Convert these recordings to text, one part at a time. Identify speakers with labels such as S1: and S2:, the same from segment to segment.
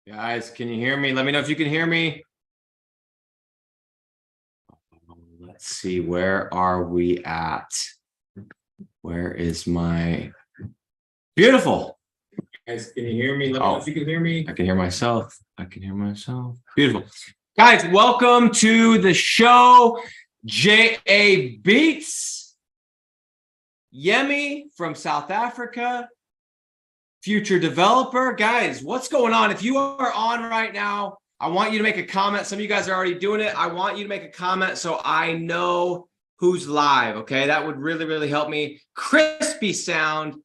S1: Guys, can you hear me? Let me know if you can hear me. Let's see, where are we at? Where is my beautiful? Guys, can you hear me? Let me know if you can hear me. I can hear myself. I can hear myself. Beautiful. Guys, welcome to the show. J.A. Beats. Yemi from South Africa. Future developer. Guys, what's going on? If you are on right now, I want you to make a comment. Some of you guys are already doing it. I want you to make a comment so I know who's live, okay? That would really, really help me. Crispy sound,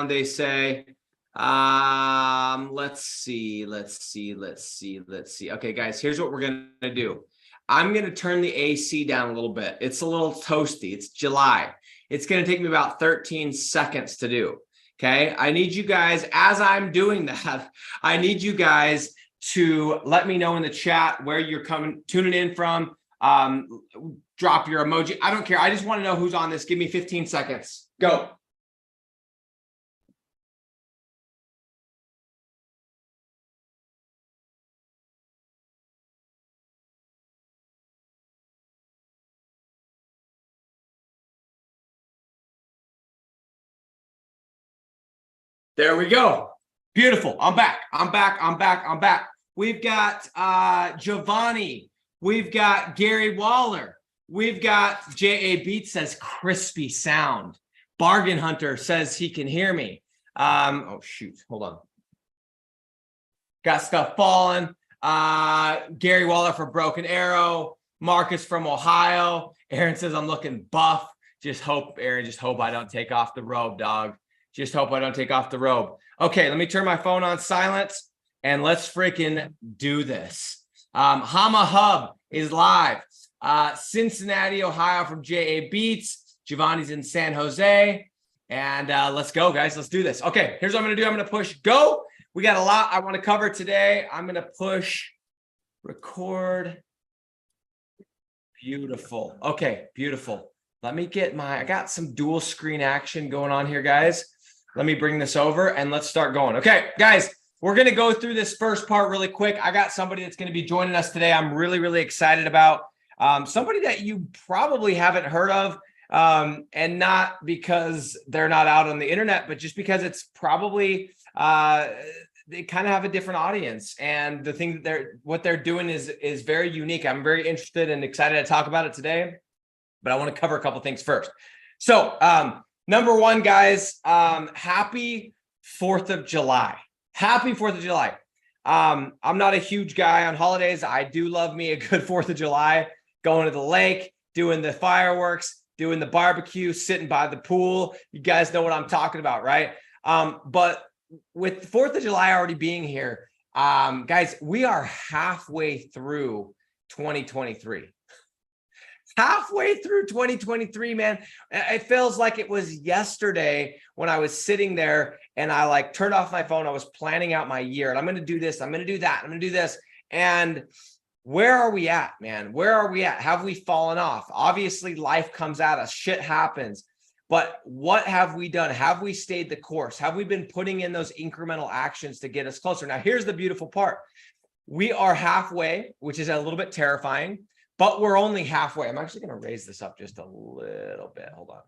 S1: they say. Let's see. Okay, guys, here's what we're gonna do. I'm gonna turn the AC down a little bit. It's a little toasty. It's July. It's gonna take me about 13 seconds to do. Okay, I need you guys, as I'm doing that, I need you guys to let me know in the chat where you're tuning in from. Drop your emoji. I don't care. I just want to know who's on this. Give me 15 seconds. Go. There we go. Beautiful. I'm back. We've got Giovanni. We've got Gary Waller. We've got J.A. Beats says crispy sound. Bargain Hunter says he can hear me. Oh, shoot. Hold on. Got stuff falling. Gary Waller for Broken Arrow. Marcus from Ohio. Aaron says I'm looking buff. Aaron, just hope I don't take off the robe, dog. Just hope I don't take off the robe. Okay, let me turn my phone on silent and let's freaking do this. Hama Hub is live. Cincinnati, Ohio from J.A. Beats. Giovanni's in San Jose. And let's go, guys. Let's do this. Okay, here's what I'm going to do. I'm going to push go. We got a lot I want to cover today. I'm going to push record. Beautiful. Okay, beautiful. Let me get I got some dual screen action going on here, guys. Let me bring this over and let's start going. Okay, guys, we're going to go through this first part really quick. I got somebody that's going to be joining us today. I'm really, really excited about somebody that you probably haven't heard of, and not because they're not out on the internet, but just because it's probably they kind of have a different audience. And the thing that what they're doing is very unique. I'm very interested and excited to talk about it today, but I want to cover a couple things first. So, number one, guys, happy 4th of July. Happy 4th of July. I'm not a huge guy on holidays. I do love me a good 4th of July, going to the lake, doing the fireworks, doing the barbecue, sitting by the pool. You guys know what I'm talking about, right? But with 4th of July already being here, guys, we are halfway through 2023. Halfway through 2023, man. It feels like it was yesterday when I was sitting there and I turned off my phone. I was planning out my year and I'm going to do this. I'm going to do that. I'm going to do this. And where are we at, man? Where are we at? Have we fallen off? Obviously, life comes at us. Shit happens. But what have we done? Have we stayed the course? Have we been putting in those incremental actions to get us closer? Now, here's the beautiful part. We are halfway, which is a little bit terrifying. But we're only halfway. I'm actually going to raise this up just a little bit. Hold on.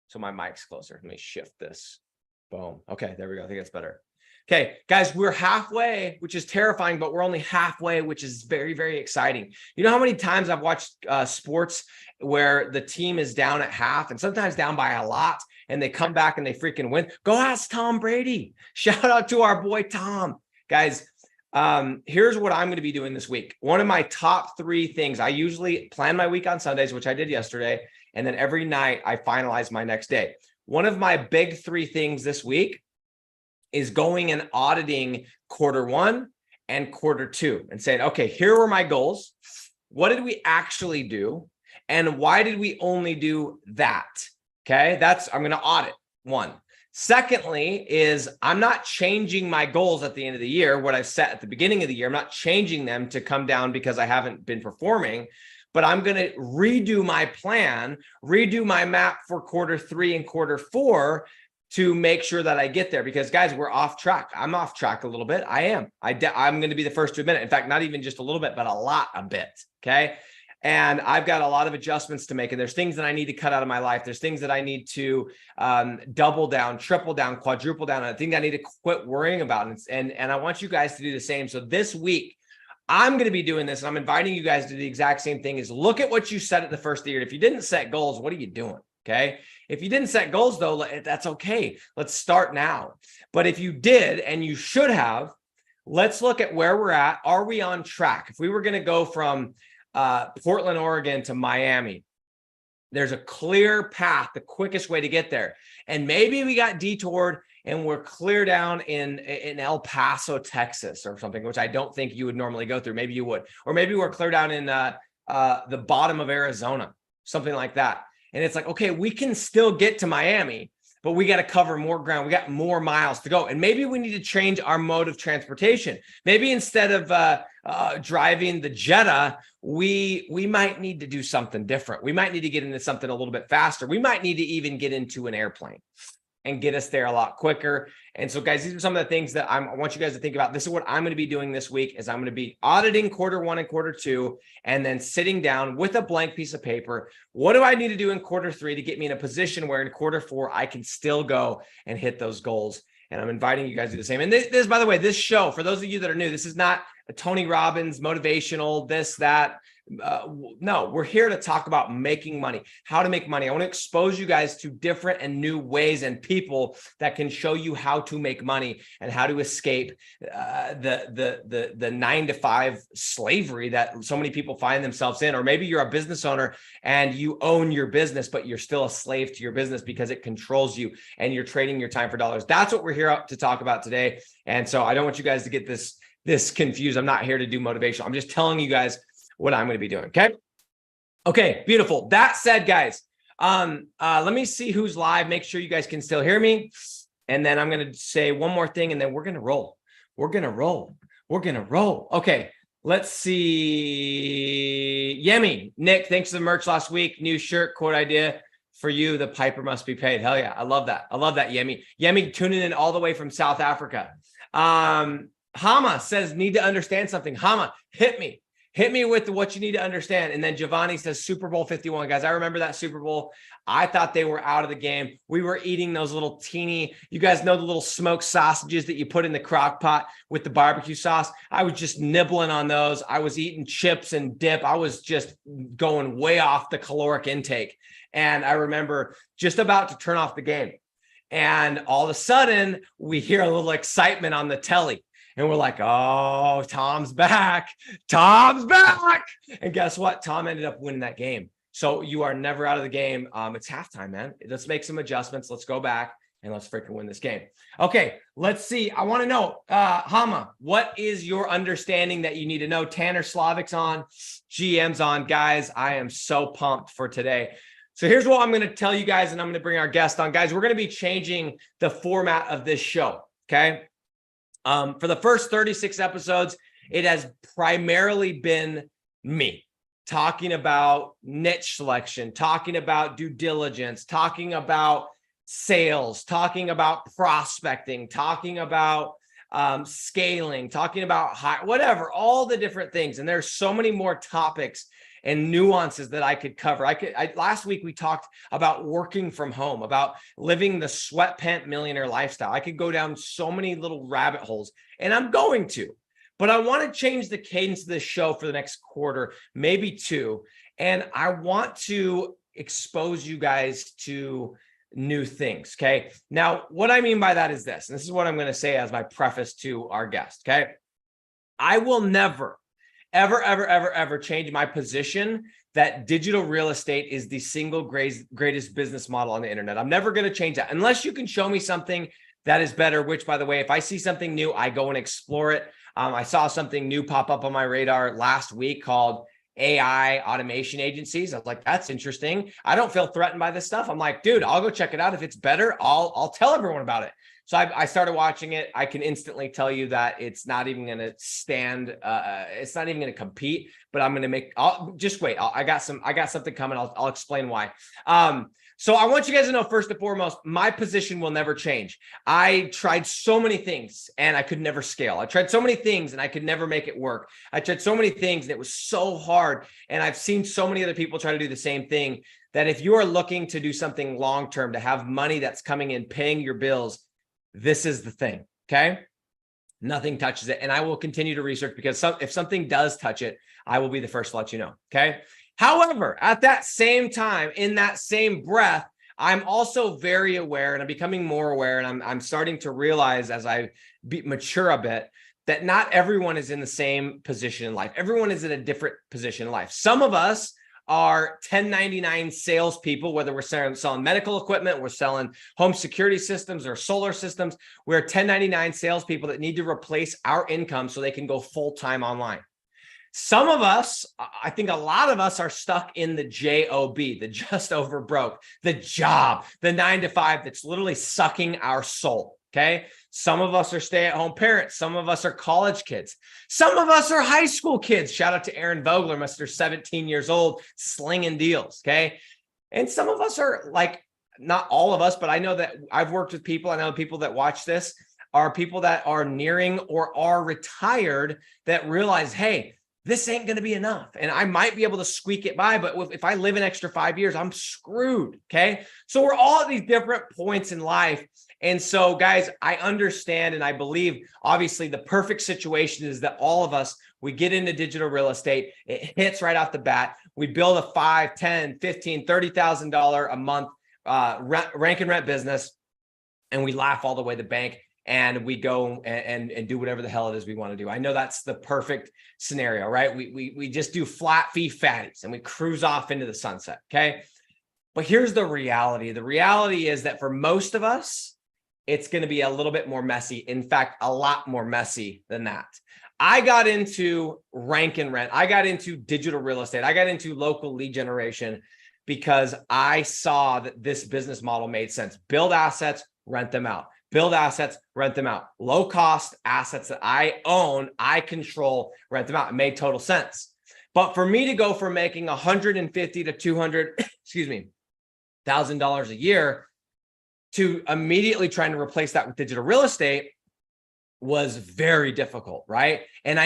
S1: So my mic's closer. Let me shift this. Boom. Okay, there we go. I think that's better. Okay, guys, we're halfway, which is terrifying, but we're only halfway, which is very, very exciting. You know how many times I've watched sports where the team is down at half and sometimes down by a lot, and they come back and they freaking win? Go ask Tom Brady. Shout out to our boy Tom. Guys, here's what I'm going to be doing this week. One of my top 3 things, I usually plan my week on Sundays, which I did yesterday. And then every night I finalize my next day. One of my big 3 things this week is going and auditing Q1 and Q2 and saying, okay, here were my goals. What did we actually do? And why did we only do that? Okay. I'm going to audit one. Secondly is I'm not changing my goals at the end of the year, what I've set at the beginning of the year. I'm not changing them to come down because I haven't been performing, but I'm going to redo my plan, redo my map for Q3 and Q4 to make sure that I get there, because guys, we're off track. I'm off track a little bit. I am. I'm going to be the first to admit it. In fact, not even just a little bit, but a bit. Okay. And I've got a lot of adjustments to make. And there's things that I need to cut out of my life. There's things that I need to double down, triple down, quadruple down. And I think I need to quit worrying about. And I want you guys to do the same. So this week, I'm going to be doing this. And I'm inviting you guys to do the exact same thing. Is look at what you set at the first of the year. If you didn't set goals, what are you doing? Okay. If you didn't set goals, though, that's okay. Let's start now. But if you did, and you should have, let's look at where we're at. Are we on track? If we were going to go from Portland, Oregon to Miami, there's a clear path, the quickest way to get there. And maybe we got detoured and we're clear down in El Paso, Texas or something, which I don't think you would normally go through. Maybe you would. Or maybe we're clear down in the bottom of Arizona, something like that. And it's like, okay, we can still get to Miami, but we got to cover more ground. We got more miles to go. And maybe we need to change our mode of transportation. Maybe instead of driving the Jetta, we might need to do something different. We might need to get into something a little bit faster. We might need to even get into an airplane and get us there a lot quicker. And so, guys, these are some of the things that I want you guys to think about. This is what I'm going to be doing this week. Is I'm going to be auditing Q1 and Q2, and then sitting down with a blank piece of paper. What do I need to do in Q3 to get me in a position where in Q4 I can still go and hit those goals? And I'm inviting you guys to do the same. And this, by the way, this show, for those of you that are new, this is not a Tony Robbins motivational, this, that. No, we're here to talk about making money, how to make money. I want to expose you guys to different and new ways and people that can show you how to make money and how to escape the 9-to-5 slavery that so many people find themselves in. Or maybe you're a business owner and you own your business, but you're still a slave to your business because it controls you and you're trading your time for dollars. That's what we're here to talk about today. And so I don't want you guys to get this confused. I'm not here to do motivation. I'm just telling you guys what I'm going to be doing. Okay, beautiful. That said, guys, let me see who's live. Make sure you guys can still hear me. And then I'm going to say one more thing, and then we're going to roll. Okay, let's see. Yemi, Nick, thanks for the merch last week. New shirt, quote idea for you. The piper must be paid. Hell yeah. I love that, Yemi. Yemi tuning in all the way from South Africa. Hama says, need to understand something. Hama, hit me with what you need to understand. And then Giovanni says Super Bowl 51. Guys, I remember that Super Bowl. I thought they were out of the game. We were eating those little teeny, you guys know the little smoked sausages that you put in the crock pot with the barbecue sauce. I was just nibbling on those. I was eating chips and dip. I was just going way off the caloric intake. And I remember just about to turn off the game. And all of a sudden we hear a little excitement on the telly. And we're like, oh, Tom's back. And guess what? Tom ended up winning that game. So you are never out of the game. It's halftime, man. Let's make some adjustments. Let's go back and let's freaking win this game. Okay, let's see. I want to know, Hama, what is your understanding that you need to know? Tanner Slavic's on, GM's on. Guys, I am so pumped for today. So here's what I'm going to tell you guys, and I'm going to bring our guest on. Guys, we're going to be changing the format of this show, okay? For the first 36 episodes, it has primarily been me talking about niche selection, talking about due diligence, talking about sales, talking about prospecting, talking about scaling, talking about whatever, all the different things. And there's so many more topics and nuances that I could cover. Last week we talked about working from home, about living the sweatpant millionaire lifestyle. I could go down so many little rabbit holes, and I'm going to, but I want to change the cadence of this show for the next quarter, maybe two. And I want to expose you guys to new things. Okay. Now, what I mean by that is this, and this is what I'm going to say as my preface to our guest. Okay. I will never, ever change my position that digital real estate is the single greatest business model on the internet. I'm never going to change that unless you can show me something that is better, which, by the way, if I see something new, I go and explore it. I saw something new pop up on my radar last week called AI automation agencies. I was like, that's interesting. I don't feel threatened by this stuff. I'm like, dude, I'll go check it out. If it's better, I'll tell everyone about it. So I started watching it. I can instantly tell you that it's not even going to stand. It's not even going to compete, but I'm going to just wait. I got something coming. I'll explain why. So I want you guys to know, first and foremost, my position will never change. I tried so many things and I could never scale. I tried so many things and I could never make it work. I tried so many things and it was so hard. And I've seen so many other people try to do the same thing, that if you are looking to do something long-term, to have money that's coming in, paying your bills, this is the thing, okay? Nothing touches it. And I will continue to research, because if something does touch it, I will be the first to let you know, okay? However, at that same time, in that same breath, I'm also very aware, and I'm becoming more aware, and I'm starting to realize as I mature a bit, that not everyone is in the same position in life. Everyone is in a different position in life. Some of us are 1099 salespeople, whether we're selling medical equipment, we're selling home security systems or solar systems. We're 1099 salespeople that need to replace our income so they can go full-time online. Some of us, I think a lot of us, are stuck in the JOB, the just over broke, the job, the 9-to-5 that's literally sucking our soul. Okay. Some of us are stay-at-home parents. Some of us are college kids. Some of us are high school kids. Shout out to Aaron Vogler, Mr. 17 years old, slinging deals. Okay. And some of us are like, not all of us, but I know that I've worked with people. I know people that watch this are people that are nearing or are retired that realize, hey, this ain't going to be enough. And I might be able to squeak it by, but if I live an extra 5 years, I'm screwed. Okay. So we're all at these different points in life. And so, guys, I understand, and I believe, obviously, the perfect situation is that all of us, we get into digital real estate. It hits right off the bat. We build a $5, $10, $15, $30,000 a month rank and rent business, and we laugh all the way to the bank, and we go and do whatever the hell it is we want to do. I know that's the perfect scenario, right? We just do flat fee fatties and we cruise off into the sunset. Okay. But here's the reality. The reality is that for most of us, it's going to be a little bit more messy. In fact, a lot more messy than that. I got into rank and rent. I got into digital real estate. I got into local lead generation because I saw that this business model made sense. Build assets, rent them out. Build assets, rent them out. Low cost assets that I own, I control, rent them out. It made total sense. But for me to go from making $150 to $200, $1,000 a year to immediately trying to replace that with digital real estate was very difficult, right? And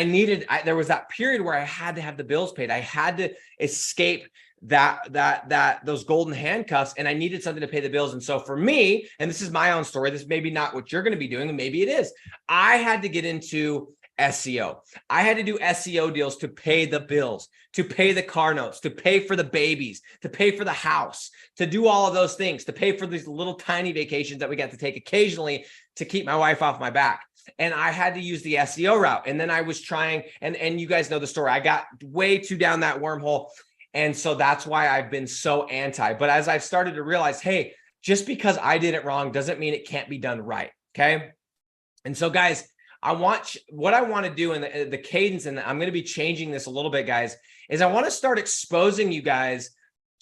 S1: there was that period where I had to have the bills paid. I had to escape those golden handcuffs, and I needed something to pay the bills. And so for me, and this is my own story, this is maybe not what you're going to be doing, and maybe it is, I had to get into SEO. I had to do SEO deals to pay the bills, to pay the car notes, to pay for the babies, to pay for the house, to do all of those things, to pay for these little tiny vacations that we got to take occasionally to keep my wife off my back. And I had to use the SEO route. And then I was trying, and you guys know the story. I got way too down that wormhole. And so that's why I've been so anti. But as I've started to realize, hey, just because I did it wrong doesn't mean it can't be done right. Okay. And so, guys, what I want to do in the cadence, and I'm going to be changing this a little bit, guys, is I want to start exposing you guys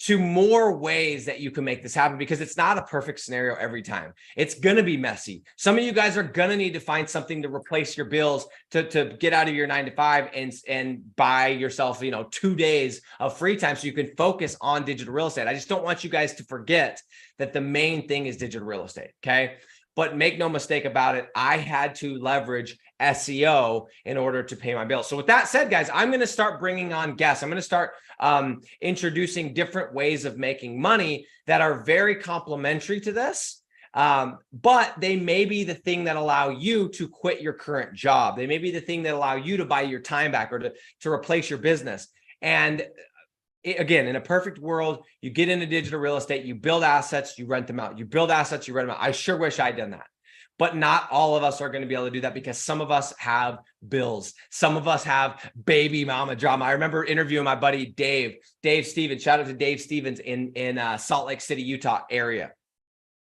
S1: to more ways that you can make this happen, because it's not a perfect scenario every time. It's going to be messy. Some of you guys are going to need to find something to replace your bills to get out of your 9-to-5 and buy yourself, 2 days of free time so you can focus on digital real estate. I just don't want you guys to forget that the main thing is digital real estate. Okay. But make no mistake about it, I had to leverage SEO in order to pay my bills. So with that said, guys, I'm going to start bringing on guests. I'm going to start introducing different ways of making money that are very complementary to this. But they may be the thing that allow you to quit your current job. They may be the thing that allow you to buy your time back or to replace your business. And again, in a perfect world, you get into digital real estate, you build assets, you rent them out. You build assets, you rent them out. I sure wish I'd done that. But not all of us are going to be able to do that, because some of us have bills. Some of us have baby mama drama. I remember interviewing my buddy Dave Stevens. Shout out to Dave Stevens in Salt Lake City, Utah area.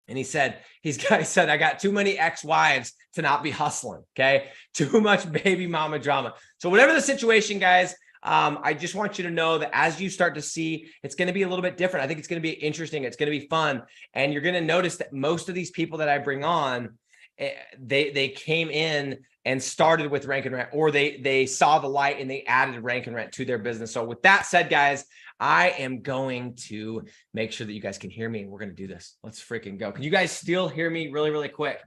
S1: And he said, I got too many ex-wives to not be hustling. Okay. Too much baby mama drama. So whatever the situation, guys, I just want you to know that as you start to see, it's going to be a little bit different. I think it's going to be interesting. It's going to be fun. And you're going to notice that most of these people that I bring on, they came in and started with rank and rent, or they saw the light and they added rank and rent to their business. So with that said, guys, I am going to make sure that you guys can hear me, and we're going to do this. Let's freaking go. Can you guys still hear me really, really quick?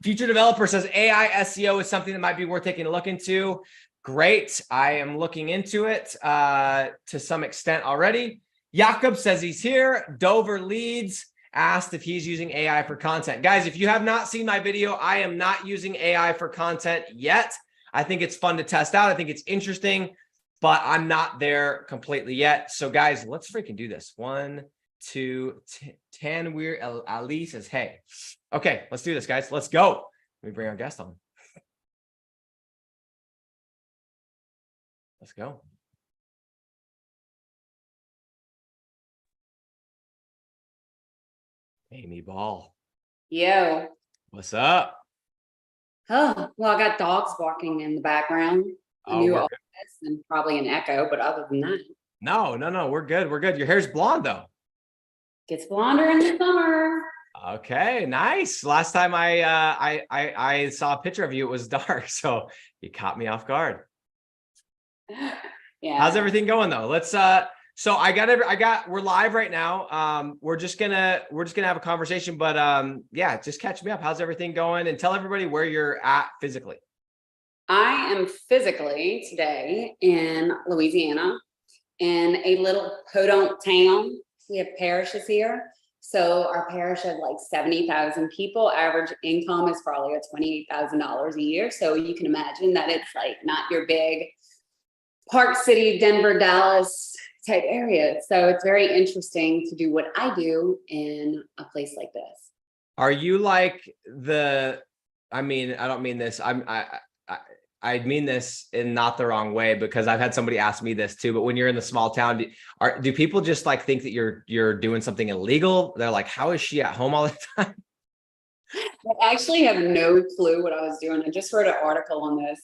S1: Future Developer says AI SEO is something that might be worth taking a look into. Great. I am looking into it to some extent already. Jakob says he's here. Dover Leads asked if he's using AI for content. Guys, if you have not seen my video, I am not using AI for content yet. I think it's fun to test out. I think it's interesting, but I'm not there completely yet. So guys, let's freaking do this. 1, 2, Tanweer Ali says, hey. Okay, let's do this, guys. Let's go. Let me bring our guest on. Let's go. Amy Ball.
S2: Yo.
S1: What's up?
S2: Oh, well, I got dogs barking in the background. A new office and probably an echo, but other than that.
S1: No, we're good. We're good. Your hair's blonde though.
S2: Gets blonder in the summer.
S1: Okay, nice. Last time I saw a picture of you, it was dark, so you caught me off guard.
S2: Yeah.
S1: How's everything going though? Let's so we're live right now. We're just gonna have a conversation, but yeah, just catch me up. How's everything going? And tell everybody where you're at physically.
S2: I am physically today in Louisiana in a little podunk town. We have parishes here. So our parish has like 70,000 people. Average income is probably at $28,000 a year. So you can imagine that it's like not your big Park City, Denver, Dallas type area. So it's very interesting to do what I do in a place like this.
S1: Are you like I don't mean this. I mean this in not the wrong way, because I've had somebody ask me this too, but when you're in the small town, do people just like think that you're doing something illegal? They're like, how is she at home all the time?
S2: I actually have no clue what I was doing. I just wrote an article on this,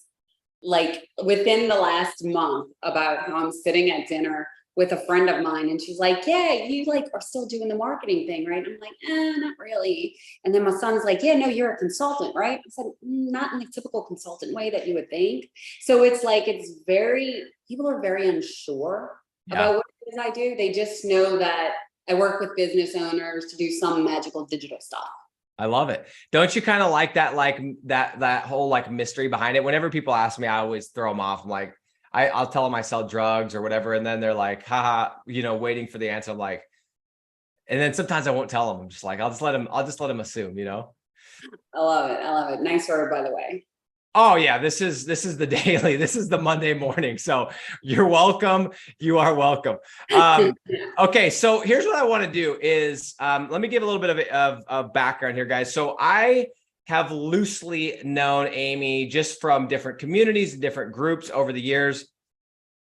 S2: like within the last month, about how I'm sitting at dinner with a friend of mine, and she's like, yeah, you like are still doing the marketing thing, right? I'm like, not really. And then my son's like, yeah, no, you're a consultant, right? I said, not in the typical consultant way that you would think. So it's like, people are very unsure about what it is I do. They just know that I work with business owners to do some magical digital stuff.
S1: I love it. Don't you kind of like that, that whole like mystery behind it? Whenever people ask me, I always throw them off. I'm like, I'll tell them I sell drugs or whatever. And then they're like, haha, waiting for the answer. I'm like, and then sometimes I won't tell them. I'm just like, I'll just let them assume,
S2: I love it. I love it. Nice word, by the way.
S1: Oh yeah. This is the daily, this is the Monday morning. So you're welcome. You are welcome. Okay. So here's what I want to do is, let me give a little bit of background here, guys. So I have loosely known Amy just from different communities and different groups over the years.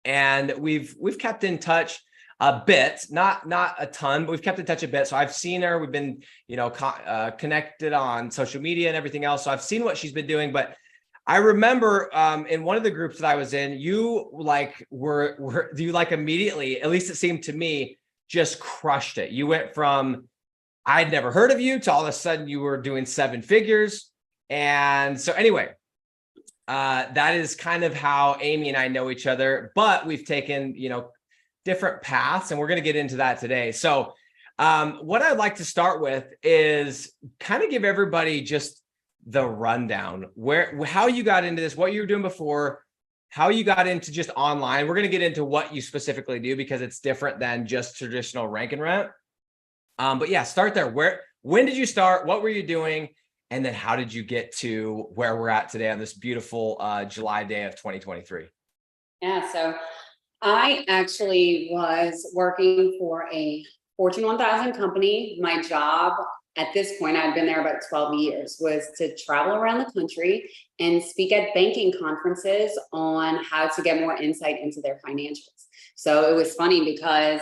S1: And we've kept in touch a bit, not a ton, but we've kept in touch a bit. So I've seen her, we've been, connected on social media and everything else. So I've seen what she's been doing, but I remember in one of the groups that I was in, you immediately, at least it seemed to me, just crushed it. You went from, I'd never heard of you to all of a sudden you were doing 7 figures. And so anyway, that is kind of how Amy and I know each other, but we've taken, different paths, and we're going to get into that today. So what I'd like to start with is kind of give everybody just the rundown, how you got into this, what you were doing before, how you got into just online. We're going to get into what you specifically do because it's different than just traditional rank and rent. But yeah, start there. When did you start? What were you doing? And then how did you get to where we're at today on this beautiful July day of 2023?
S2: Yeah, so I actually was working for a Fortune 1000 company. My job at this point, I'd been there about 12 years, was to travel around the country and speak at banking conferences on how to get more insight into their financials. So it was funny because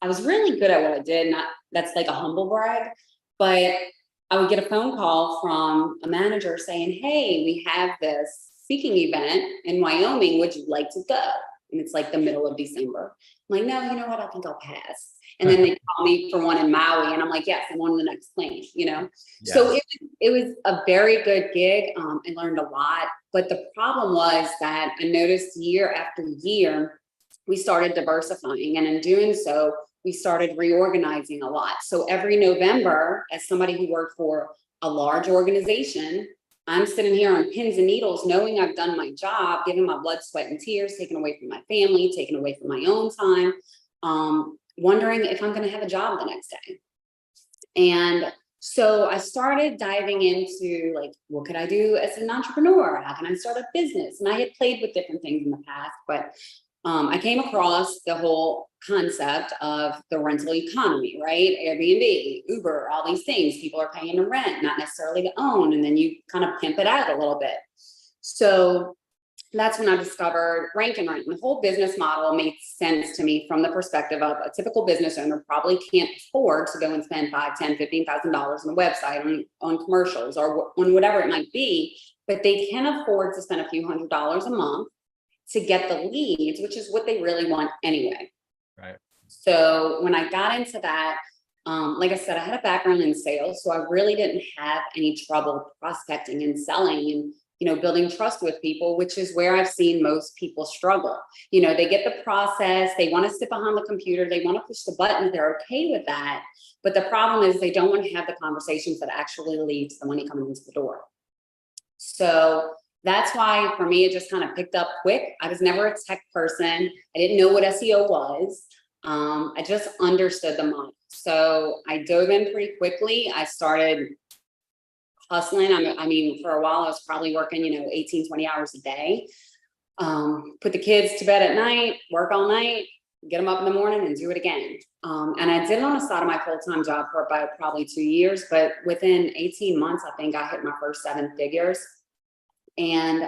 S2: I was really good at what I did. That's like a humble brag, but I would get a phone call from a manager saying, hey, we have this speaking event in Wyoming. Would you like to go? And it's like the middle of December. I'm like, no, you know what? I think I'll pass. And then they call me for one in Maui, and I'm like, yes, I'm on the next plane, you know?
S1: Yes.
S2: So it was a very good gig. I learned a lot, but the problem was that I noticed year after year, we started diversifying. And in doing so, we started reorganizing a lot. So every November, as somebody who worked for a large organization, I'm sitting here on pins and needles, knowing I've done my job, giving my blood, sweat, and tears, taken away from my family, taken away from my own time, wondering if I'm going to have a job the next day. And so I started diving into like, what could I do as an entrepreneur? How can I start a business? And I had played with different things in the past, but I came across the whole concept of the rental economy, right? Airbnb, Uber, all these things. People are paying to rent, not necessarily to own. And then you kind of pimp it out a little bit. So that's when I discovered Rank and Rent. And the whole business model made sense to me from the perspective of a typical business owner probably can't afford to go and spend $5,000, $10,000, $15,000 on a website, on commercials, or on whatever it might be, but they can afford to spend a few $100s a month to get the leads, which is what they really want anyway.
S1: Right.
S2: So when I got into that, like I said, I had a background in sales, so I really didn't have any trouble prospecting and selling and, you know, building trust with people, which is where I've seen most people struggle. You know, they get the process, they want to sit behind the computer, they want to push the buttons, they're okay with that. But the problem is they don't want to have the conversations that actually lead to the money coming into the door. So that's why for me, it just kind of picked up quick. I was never a tech person. I didn't know what SEO was. I just understood the model. So I dove in pretty quickly. I started hustling. I mean, for a while, I was probably working, 18, 20 hours a day. Put the kids to bed at night, work all night, get them up in the morning and do it again. And I did it on the side of my full-time job for about probably 2 years, but within 18 months, I think I hit my first 7 figures. And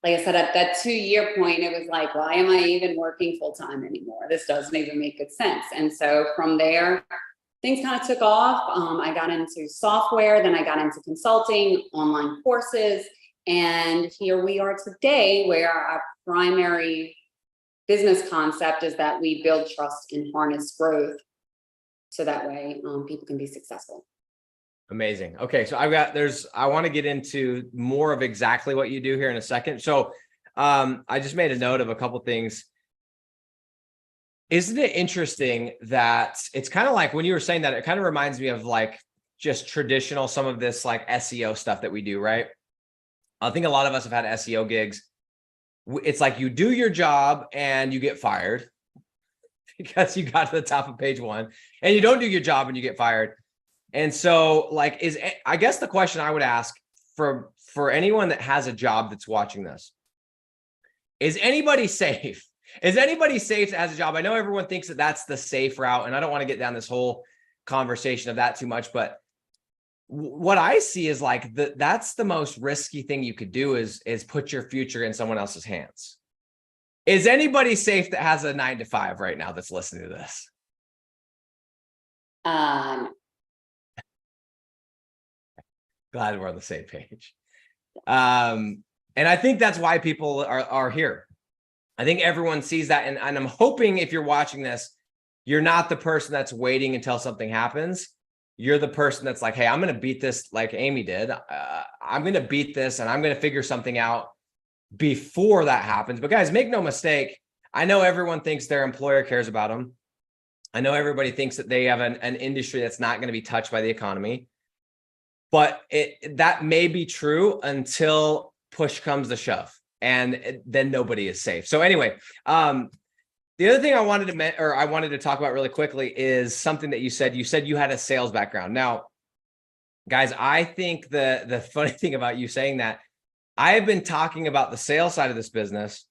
S2: like I said, at that 2-year point, it was like, why am I even working full-time anymore? This doesn't even make good sense. And so from there, things kind of took off. I got into software, then I got into consulting, online courses, and here we are today, where our primary business concept is that we build trust and harness growth, so that way people can be successful.
S1: Amazing. Okay. So I want to get into more of exactly what you do here in a second. So I just made a note of a couple of things. Isn't it interesting that it's kind of like when you were saying that, it kind of reminds me of like just traditional, some of this like SEO stuff that we do, right? I think a lot of us have had SEO gigs. It's like you do your job and you get fired because you got to the top of page 1, and you don't do your job and you get fired. And so like, I guess the question I would ask for anyone that has a job that's watching this, is anybody safe? Is anybody safe that has a job? I know everyone thinks that that's the safe route, and I don't want to get down this whole conversation of that too much, but what I see is like that's the most risky thing you could do is put your future in someone else's hands. Is anybody safe that has a 9-to-5 right now that's listening to this? Glad we're on the same page. And I think that's why people are here. I think everyone sees that. And I'm hoping if you're watching this, you're not the person that's waiting until something happens. You're the person that's like, hey, I'm going to beat this like Amy did. I'm going to beat this and I'm going to figure something out before that happens. But guys, make no mistake. I know everyone thinks their employer cares about them. I know everybody thinks that they have an industry that's not going to be touched by the economy. But that may be true until push comes to shove, and then nobody is safe. So anyway, the other thing I wanted to talk about really quickly is something that you said. You said you had a sales background. Now, guys, I think the funny thing about you saying that, I have been talking about the sales side of this business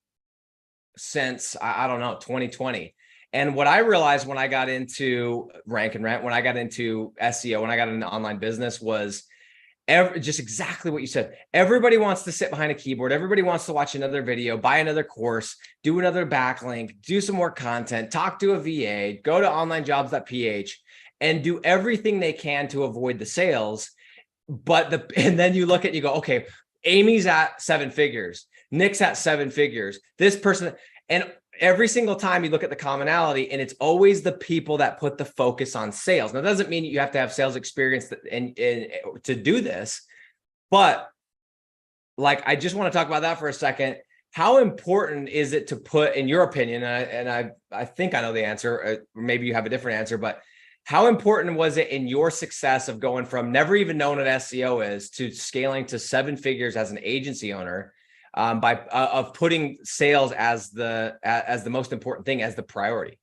S1: since I don't know 2020. And what I realized when I got into Rank and Rent, when I got into SEO, when I got into online business was just exactly what you said. Everybody wants to sit behind a keyboard. Everybody wants to watch another video, buy another course, do another backlink, do some more content, talk to a VA, go to onlinejobs.ph and do everything they can to avoid the sales. And then you look at, you go, okay, Amy's at 7 figures. Nick's at 7 figures. This person, and every single time you look at the commonality, and it's always the people that put the focus on sales. Now, that doesn't mean you have to have sales experience and to do this, but like, I just want to talk about that for a second. How important is it to put, in your opinion, and I think I know the answer, or maybe you have a different answer, but how important was it in your success of going from never even knowing what SEO is to scaling to 7 figures as an agency owner, of putting sales as the most important thing, as the priority?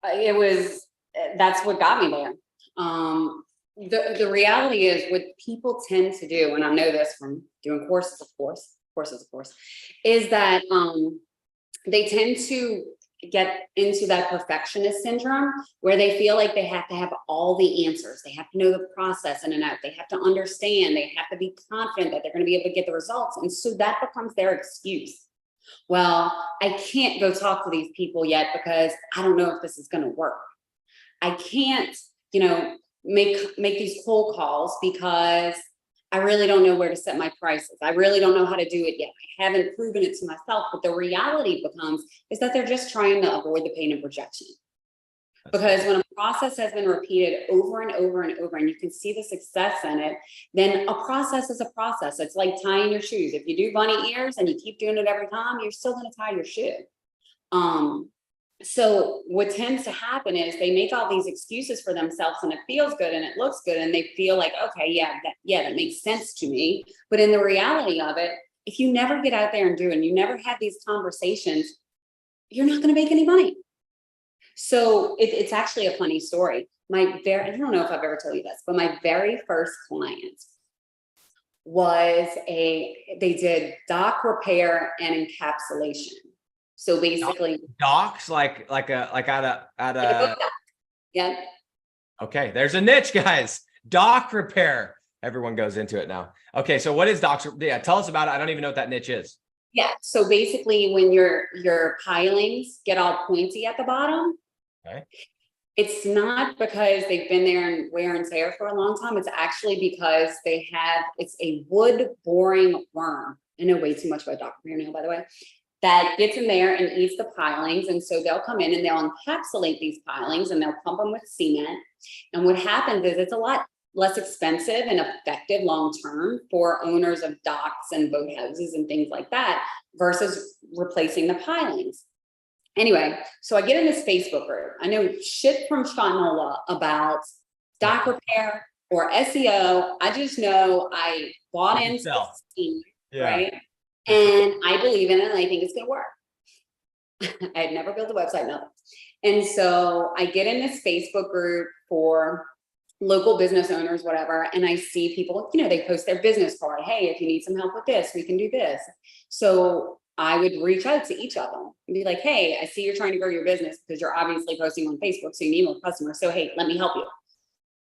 S2: That's what got me there. The reality is what people tend to do, and I know this from doing courses, of course, is that they tend to get into that perfectionist syndrome where they feel like they have to have all the answers. They have to know the process in and out. They have to understand. They have to be confident that they're going to be able to get the results. And so that becomes their excuse. Well, I can't go talk to these people yet because I don't know if this is going to work. I can't, make these cold calls because I really don't know where to set my prices. I really don't know how to do it yet. I haven't proven it to myself. But the reality becomes is that they're just trying to avoid the pain of rejection. Because when a process has been repeated over and over and over, and you can see the success in it, then a process is a process. It's like tying your shoes. If you do bunny ears and you keep doing it every time, you're still going to tie your shoe. So what tends to happen is they make all these excuses for themselves, and it feels good and it looks good, and they feel like, okay, that makes sense to me. But in the reality of it, if you never get out there and do it, and you never have these conversations, you're not going to make any money. So it's actually a funny story. I don't know if I've ever told you this, but my very first client was they did dock repair and encapsulation. So basically
S1: Docs, like at a
S2: yeah.
S1: Okay, there's a niche, guys. Dock repair. Everyone goes into it now. Okay, so what is docs? Yeah, tell us about it. I don't even know what that niche is.
S2: Yeah. So basically when your pilings get all pointy at the bottom,
S1: okay,
S2: it's not because they've been there and wear and tear for a long time. It's actually because it's a wood boring worm. I know way too much about dock repair now, by the way. That gets in there and eats the pilings. And so they'll come in and they'll encapsulate these pilings and they'll pump them with cement. And what happens is it's a lot less expensive and effective long-term for owners of docks and boathouses and things like that versus replacing the pilings. Anyway, so I get in this Facebook group. I know shit from Shanola about dock repair or SEO. I just know I bought into the scheme, right? And I believe in it and I think it's going to work. I had never built a website, nothing. And so I get in this Facebook group for local business owners, whatever. And I see people, they post their business card. Hey, if you need some help with this, we can do this. So I would reach out to each of them and be like, hey, I see you're trying to grow your business because you're obviously posting on Facebook. So you need more customers. So, hey, let me help you.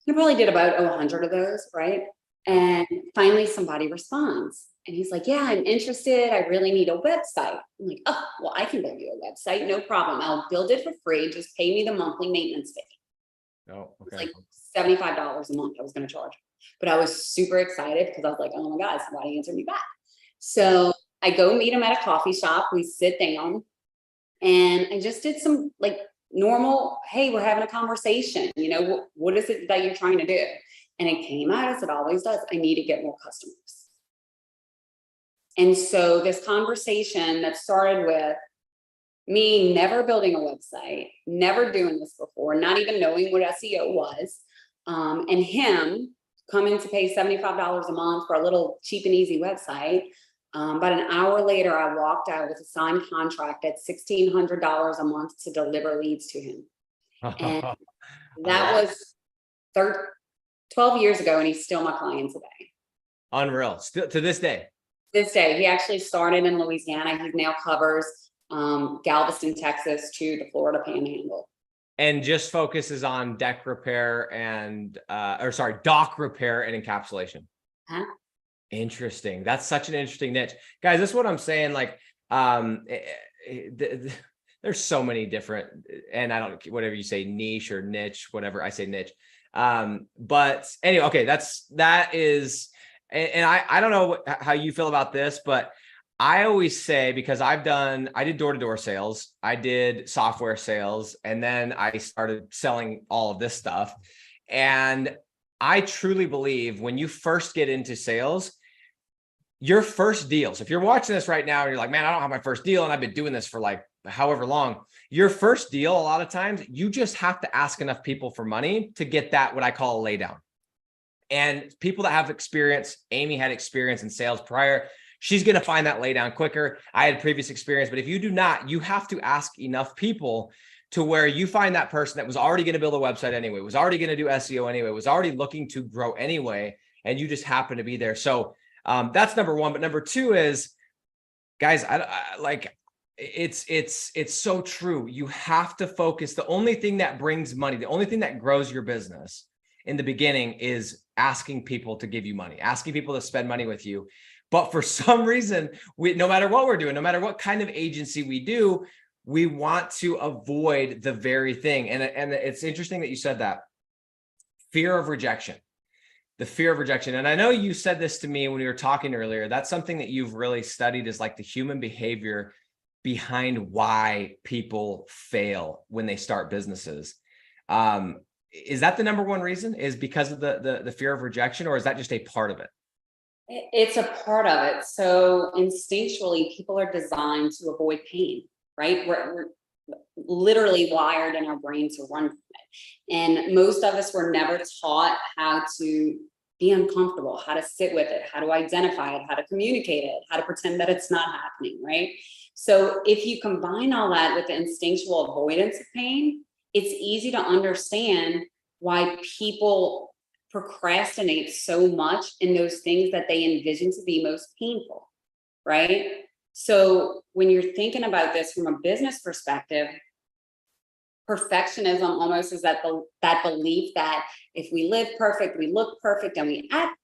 S2: I probably did about 100 of those, right? And finally somebody responds. And he's like, yeah, I'm interested. I really need a website. I'm like, oh, well, I can build you a website. No problem. I'll build it for free. Just pay me the monthly maintenance fee.
S1: Oh, okay.
S2: It's like $75 a month I was going to charge. But I was super excited because I was like, oh my God, somebody answered me back. So I go meet him at a coffee shop. We sit down and I just did some like normal, hey, we're having a conversation. What is it that you're trying to do? And it came out as it always does. I need to get more customers. And so this conversation that started with me never building a website, never doing this before, not even knowing what SEO was, and him coming to pay $75 a month for a little cheap and easy website. About an hour later, I walked out with a signed contract at $1,600 a month to deliver leads to him. And that was 12 years ago, and he's still my client today.
S1: Unreal. Still to this day.
S2: This day, he actually started in Louisiana. He now covers Galveston, Texas to the Florida Panhandle.
S1: And just focuses on dock repair and dock repair and encapsulation.
S2: Huh?
S1: Interesting. That's such an interesting niche. Guys, this is what I'm saying. Like, there's so many different, and I don't, whatever you say, niche or niche, whatever, I say niche. But anyway, okay, that is, and I don't know how you feel about this, but I always say, because I did door-to-door sales, I did software sales, and then I started selling all of this stuff. And I truly believe when you first get into sales, your first deal. So if you're watching this right now and you're like, man, I don't have my first deal and I've been doing this for like however long, your first deal, a lot of times you just have to ask enough people for money to get that, what I call a laydown. And people that have experience, Amy had experience in sales prior, she's going to find that laydown quicker. I had previous experience, but if you do not, you have to ask enough people to where you find that person that was already going to build a website anyway, was already going to do SEO anyway, was already looking to grow anyway, and you just happen to be there. So that's number one. But number two is, guys, it's so true. You have to focus. The only thing that brings money, the only thing that grows your business in the beginning is asking people to give you money, asking people to spend money with you. But for some reason, no matter what we're doing, no matter what kind of agency we do, we want to avoid the very thing. And it's interesting that you said that. Fear of rejection. The fear of rejection. And I know you said this to me when we were talking earlier. That's something that you've really studied, is like the human behavior behind why people fail when they start businesses. Is that the number one reason, is because of the fear of rejection, or is that just a part of it?
S2: It's a part of it. So instinctually, people are designed to avoid pain, right? We're literally wired in our brain to run from it. And most of us were never taught how to be uncomfortable, how to sit with it, how to identify it, how to communicate it, how to pretend that it's not happening, right? So if you combine all that with the instinctual avoidance of pain, it's easy to understand why people procrastinate so much in those things that they envision to be most painful, right? So when you're thinking about this from a business perspective, perfectionism almost is that belief that if we live perfect, we look perfect, and we act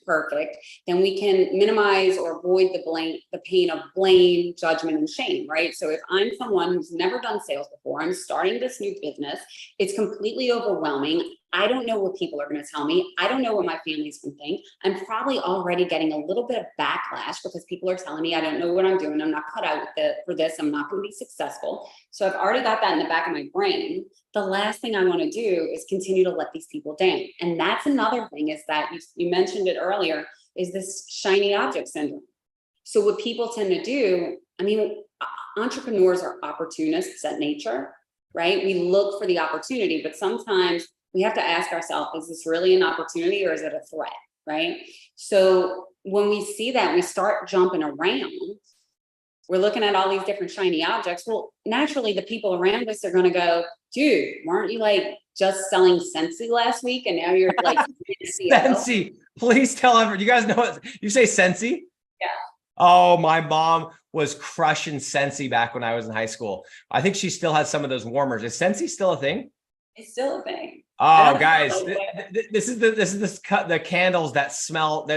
S2: perfect, then we can minimize or avoid the pain of blame, judgment, and shame, right? So if I'm someone who's never done sales before, I'm starting this new business, it's completely overwhelming. I don't know what people are going to tell me. I don't know what my family's going to think. I'm probably already getting a little bit of backlash because people are telling me I don't know what I'm doing. I'm not cut out for this. I'm not going to be successful. So I've already got that in the back of my brain. The last thing I want to do is continue to let these people down. And that's another thing, is that you mentioned it earlier, is this shiny object syndrome. So what people tend to do, I mean, entrepreneurs are opportunists at nature, right? We look for the opportunity, but sometimes we have to ask ourselves, is this really an opportunity or is it a threat, right? So when we see that, we start jumping around. We're looking at all these different shiny objects. Well, naturally, the people around us are going to go, dude, weren't you like just selling Scentsy last week? And now you're like,
S1: Scentsy. Please tell everyone. You guys know what you say, Scentsy?
S2: Yeah.
S1: Oh, my mom was crushing Scentsy back when I was in high school. I think she still has some of those warmers. Is Scentsy still a thing?
S2: It's still a thing.
S1: Oh, guys, this is the candles that smell.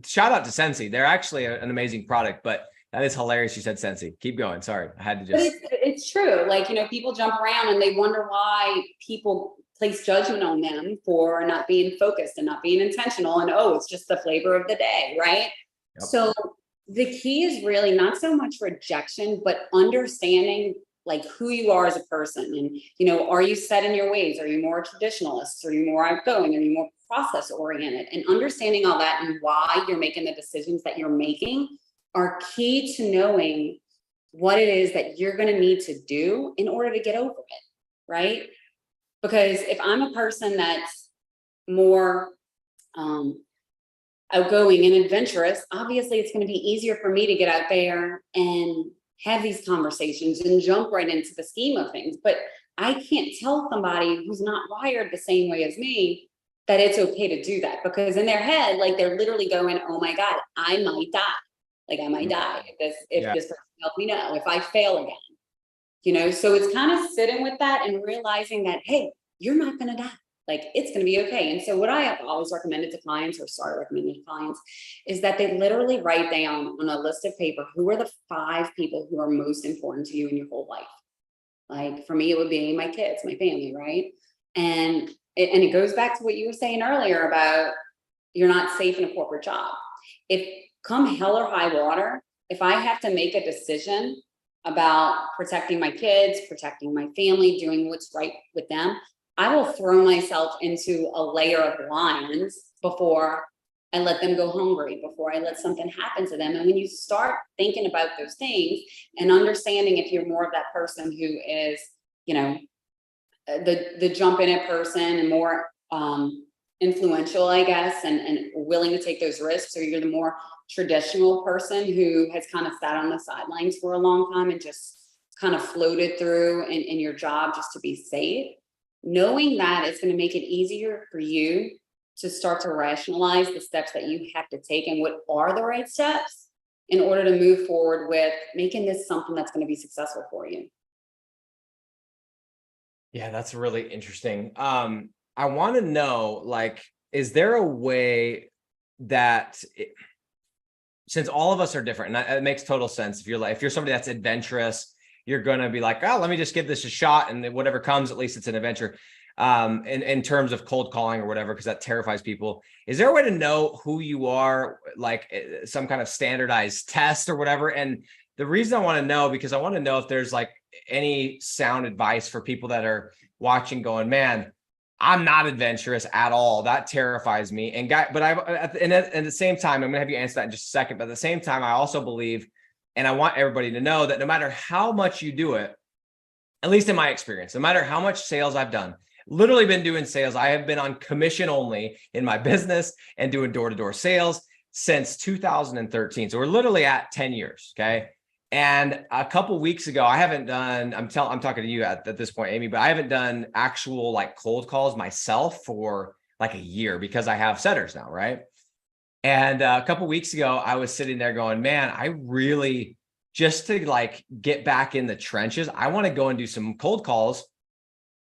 S1: Shout out to Scentsy. They're actually an amazing product, but that is hilarious. You said Scentsy. Keep going. Sorry, I had to just.
S2: But it's true. Like, people jump around and they wonder why people place judgment on them for not being focused and not being intentional. And oh, it's just the flavor of the day, right? Yep. So the key is really not so much rejection, but understanding like who you are as a person. And, are you set in your ways? Are you more traditionalist? Are you more outgoing? Are you more process oriented? And understanding all that and why you're making the decisions that you're making are key to knowing what it is that you're going to need to do in order to get over it, right? Because if I'm a person that's more outgoing and adventurous, obviously it's going to be easier for me to get out there and have these conversations and jump right into the scheme of things. But I can't tell somebody who's not wired the same way as me that it's okay to do that, because in their head, like they're literally going, oh my God, I might die. Like I might die if this person helps me know, if I fail again, so it's kind of sitting with that and realizing that, hey, you're not going to die. Like it's going to be okay. And so what I have always recommended to clients, or started recommending to clients, is that they literally write down on a list of paper, who are the 5 people who are most important to you in your whole life? Like for me, it would be my kids, my family, right? And it goes back to what you were saying earlier about you're not safe in a corporate job. If come hell or high water, if I have to make a decision about protecting my kids, protecting my family, doing what's right with them, I will throw myself into a layer of lions before I let them go hungry, before I let something happen to them. And when you start thinking about those things and understanding if you're more of that person who is, you know, the jump in it person and more influential, I guess, and willing to take those risks, or you're the more traditional person who has kind of sat on the sidelines for a long time and just kind of floated through in your job just to be safe, knowing that it's going to make it easier for you to start to rationalize the steps that you have to take and what are the right steps in order to move forward with making this something that's going to be successful for you.
S1: Yeah, that's really interesting. I want to know, like, is there a way that since all of us are different, and it makes total sense. If you're somebody that's adventurous, you're going to be like, oh, let me just give this a shot. And whatever comes, at least it's an adventure. In terms of cold calling or whatever, because that terrifies people. Is there a way to know who you are, like some kind of standardized test or whatever? And the reason I want to know, because I want to know if there's like any sound advice for people that are watching going, man, I'm not adventurous at all. That terrifies me. And at the same time, I'm gonna have you answer that in just a second. But at the same time, I also believe, and I want everybody to know that no matter how much you do it, at least in my experience, no matter how much sales I've done, literally been doing sales. I have been on commission only in my business and doing door-to-door sales since 2013. So we're literally at 10 years. Okay. And a couple weeks ago, I haven't done, I'm talking to you at this point, Amy, but I haven't done actual like cold calls myself for like a year because I have setters now. Right. And a couple weeks ago, I was sitting there going, man, I really, just to like get back in the trenches, I want to go and do some cold calls.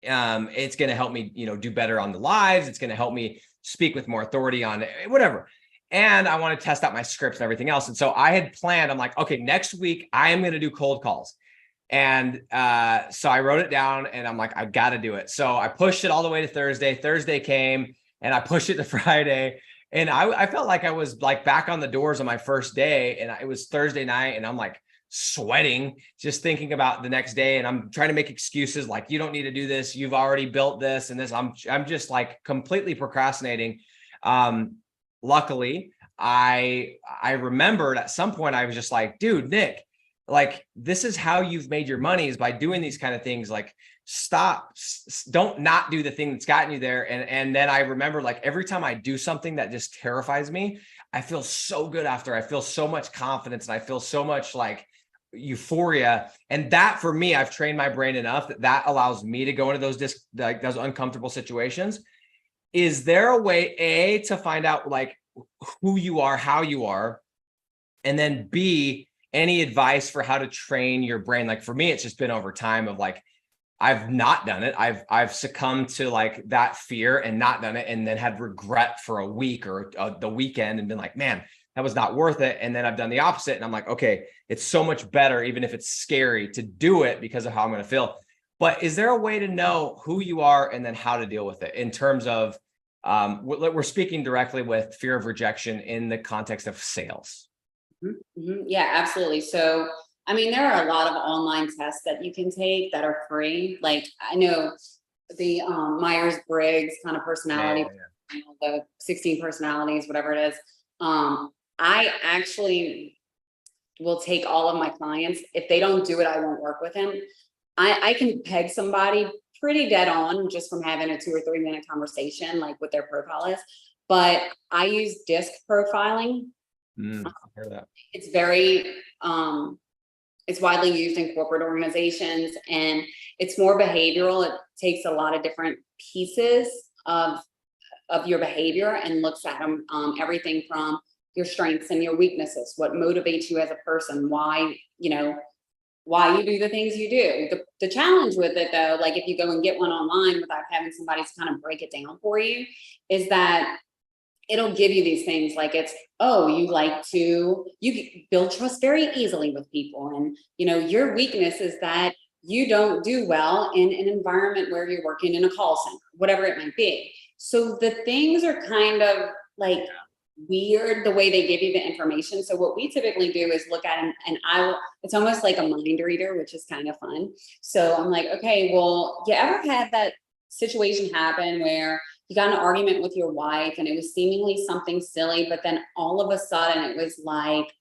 S1: It's going to help me, do better on the lives. It's going to help me speak with more authority on whatever. And I want to test out my scripts and everything else. And so I had planned, I'm like, okay, next week I am going to do cold calls. And so I wrote it down and I'm like, I got to do it. So I pushed it all the way to Thursday. Thursday came and I pushed it to Friday. And I felt like I was like back on the doors on my first day. And it was Thursday night and I'm like sweating, just thinking about the next day. And I'm trying to make excuses like, you don't need to do this. You've already built this and this. I'm just like completely procrastinating. Luckily, I remembered at some point, I was just like, dude, Nick, like, this is how you've made your money is by doing these kind of things. Like, don't not do the thing that's gotten you there. And then I remember like every time I do something that just terrifies me, I feel so good after. I feel so much confidence and I feel so much like euphoria. And that for me, I've trained my brain enough that allows me to go into those uncomfortable situations. Is there a way, to find out like who you are, how you are, and then B, any advice for how to train your brain? Like for me, it's just been over time of like, I've not done it. I've succumbed to like that fear and not done it. And then had regret for a week or the weekend and been like, man, that was not worth it. And then I've done the opposite. And I'm like, okay, it's so much better, even if it's scary to do it because of how I'm going to feel. But is there a way to know who you are and then how to deal with it in terms of, we're speaking directly with fear of rejection in the context of sales?
S2: Mm-hmm. Yeah, absolutely. So, I mean, there are a lot of online tests that you can take that are free. Like I know the Myers-Briggs kind of personality, the 16 personalities, whatever it is. I actually will take all of my clients. If they don't do it, I won't work with them. I can peg somebody pretty dead on just from having a 2 or 3 minute conversation, like what their profile is. But I use disc profiling.
S1: I heard that.
S2: It's very, it's widely used in corporate organizations and it's more behavioral. It takes a lot of different pieces of your behavior and looks at them, everything from your strengths and your weaknesses, what motivates you as a person, why you do the things you do. The challenge with it though, like if you go and get one online without having somebody to kind of break it down for you, is that it'll give you these things like you build trust very easily with people. And, your weakness is that you don't do well in an environment where you're working in a call center, whatever it might be. So the things are kind of like weird the way they give you the information. So what we typically do is look at them, and it's almost like a mind reader, which is kind of fun. So I'm like, okay, well, you ever had that situation happen where you got in an argument with your wife and it was seemingly something silly, but then all of a sudden it was like,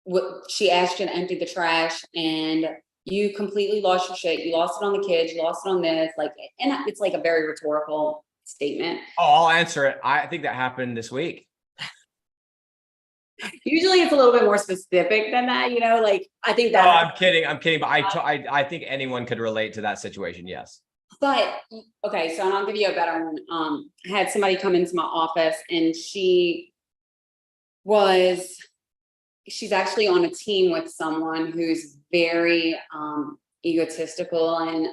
S2: what she asked you to empty the trash and you completely lost your shit. You lost it on the kids, you lost it on this, like, and it's like a very rhetorical statement.
S1: Oh, I'll answer it. I think that happened this week.
S2: Usually it's a little bit more specific than that, you know, like I think that.
S1: Oh, I'm kidding. But I think anyone could relate to that situation. Yes.
S2: But okay, so I'll give you a better one. I had somebody come into my office and she's actually on a team with someone who's very egotistical and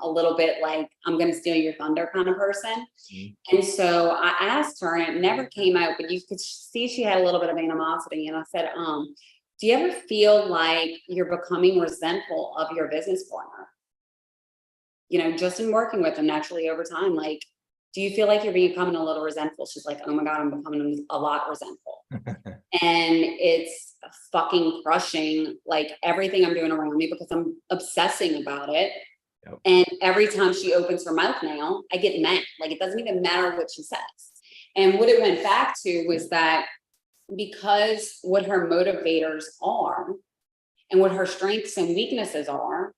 S2: a little bit like, I'm going to steal your thunder kind of person. Mm-hmm. And so I asked her, and it never came out, but you could see she had a little bit of animosity. And I said, do you ever feel like you're becoming resentful of your business partner? You know, just in working with them naturally over time, like, do you feel like you're becoming a little resentful? She's like, oh my God, I'm becoming a lot resentful. And it's fucking crushing, like everything I'm doing around me, because I'm obsessing about it. Yep. And every time she opens her mouth now, I get mad. Like, it doesn't even matter what she says. And what it went back to was that because what her motivators are and what her strengths and weaknesses are,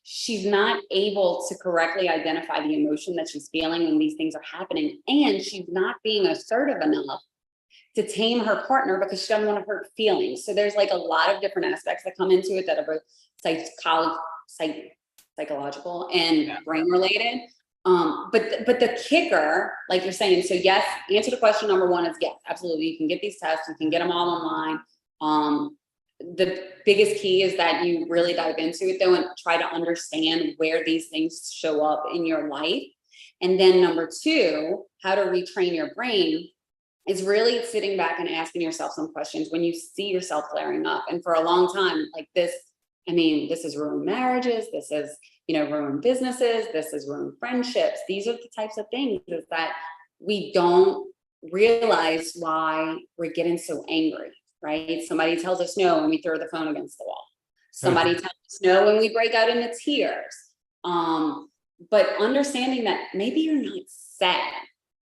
S2: she's not able to correctly identify the emotion that she's feeling when these things are happening. And she's not being assertive enough to tame her partner because she doesn't want to hurt feelings. So there's like a lot of different aspects that come into it that are both psychological and brain related. But the kicker, like you're saying, so yes, answer to question number one is yes, absolutely. You can get these tests, you can get them all online. The biggest key is that you really dive into it though and try to understand where these things show up in your life. And then number two, how to retrain your brain is really sitting back and asking yourself some questions when you see yourself flaring up. And for a long time, like this, I mean, this has ruined marriages. This has, ruined businesses. This has ruined friendships. These are the types of things is that we don't realize why we're getting so angry. Right? Somebody tells us no and we throw the phone against the wall. Somebody tells us no and we break out into tears. But understanding that maybe you're not sad,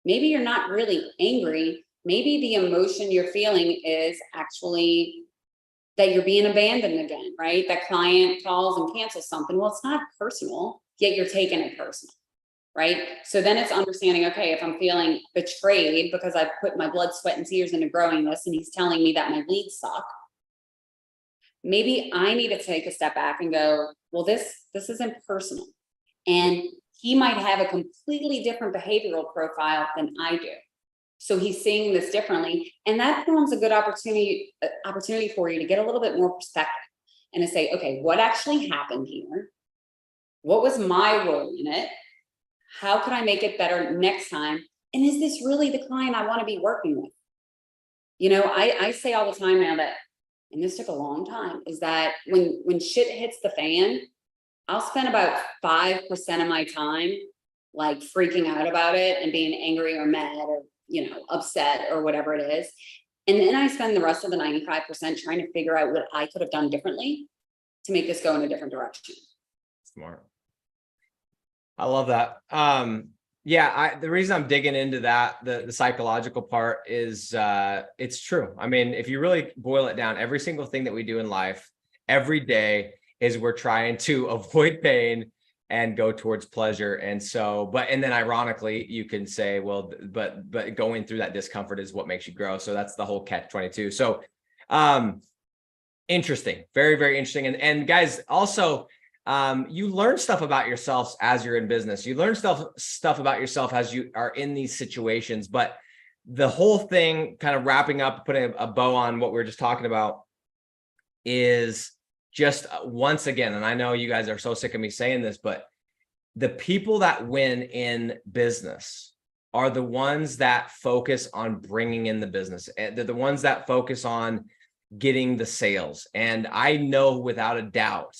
S2: maybe you're not really angry, maybe the emotion you're feeling is actually that you're being abandoned again, right? That client calls and cancels something. Well, it's not personal, yet you're taking it personal. Right? So then it's understanding, okay, if I'm feeling betrayed because I've put my blood, sweat, and tears into growing this, and he's telling me that my leads suck, maybe I need to take a step back and go, well, this isn't personal. And he might have a completely different behavioral profile than I do. So he's seeing this differently. And that forms a good opportunity for you to get a little bit more perspective and to say, okay, what actually happened here? What was my role in it? How can I make it better next time? And is this really the client I want to be working with? I say all the time now that, and this took a long time, is that when shit hits the fan, I'll spend about 5% of my time like freaking out about it and being angry or mad or, upset or whatever it is. And then I spend the rest of the 95% trying to figure out what I could have done differently to make this go in a different direction.
S1: Smart. I love that. The reason I'm digging into that, the psychological part is it's true. I mean, if you really boil it down, every single thing that we do in life every day is we're trying to avoid pain and go towards pleasure. And then ironically, you can say, well, but going through that discomfort is what makes you grow. So that's the whole catch-22. So interesting, very, very interesting. And guys, also, you learn stuff about yourselves as you're in business. You learn stuff about yourself as you are in these situations. But the whole thing, kind of wrapping up, putting a bow on what we were just talking about, is just once again, and I know you guys are so sick of me saying this, but the people that win in business are the ones that focus on bringing in the business. They're the ones that focus on getting the sales. And I know without a doubt,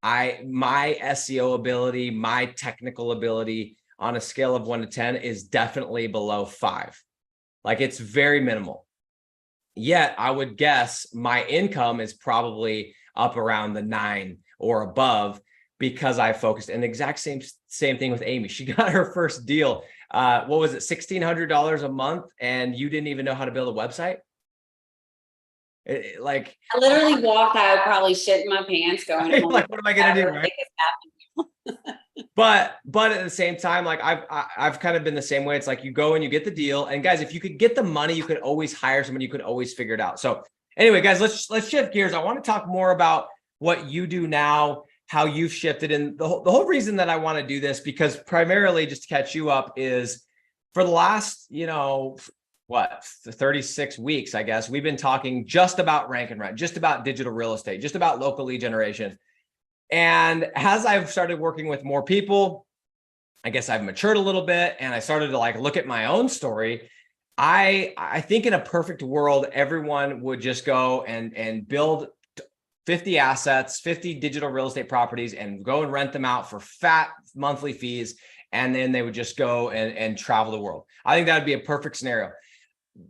S1: my SEO ability, my technical ability on a scale of 1 to 10 is definitely below 5. Like, it's very minimal. Yet I would guess my income is probably up around the 9 or above because I focused. And the exact same thing with Amy. She got her first deal. What was it? $1,600 a month, and you didn't even know how to build a website. Like,
S2: I literally walked out, probably shit in my pants, going, "Oh,
S1: like, what am I gonna do? Right? But at the same time, like I've kind of been the same way. It's like you go and you get the deal. And guys, if you could get the money, you could always hire someone, you could always figure it out. So anyway, guys, let's shift gears. I want to talk more about what you do now, how you've shifted. And the whole reason that I want to do this, because primarily just to catch you up, is for the last, 36 weeks, I guess, we've been talking just about rank and rent, just about digital real estate, just about local lead generation. And as I've started working with more people, I guess I've matured a little bit, and I started to like look at my own story. I think in a perfect world, everyone would just go and build 50 assets, 50 digital real estate properties, and go and rent them out for fat monthly fees. And then they would just go and travel the world. I think that would be a perfect scenario.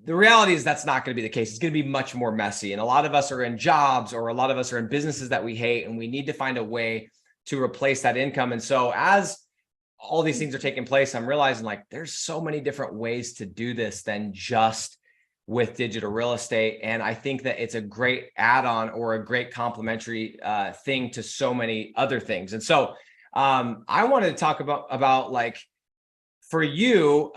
S1: The reality is that's not going to be the case. It's going to be much more messy. And a lot of us are in jobs, or a lot of us are in businesses that we hate, and we need to find a way to replace that income. And so as all these things are taking place, I'm realizing like there's so many different ways to do this than just with digital real estate. And I think that it's a great add-on or a great complementary thing to so many other things. And so I wanted to talk about like, for you,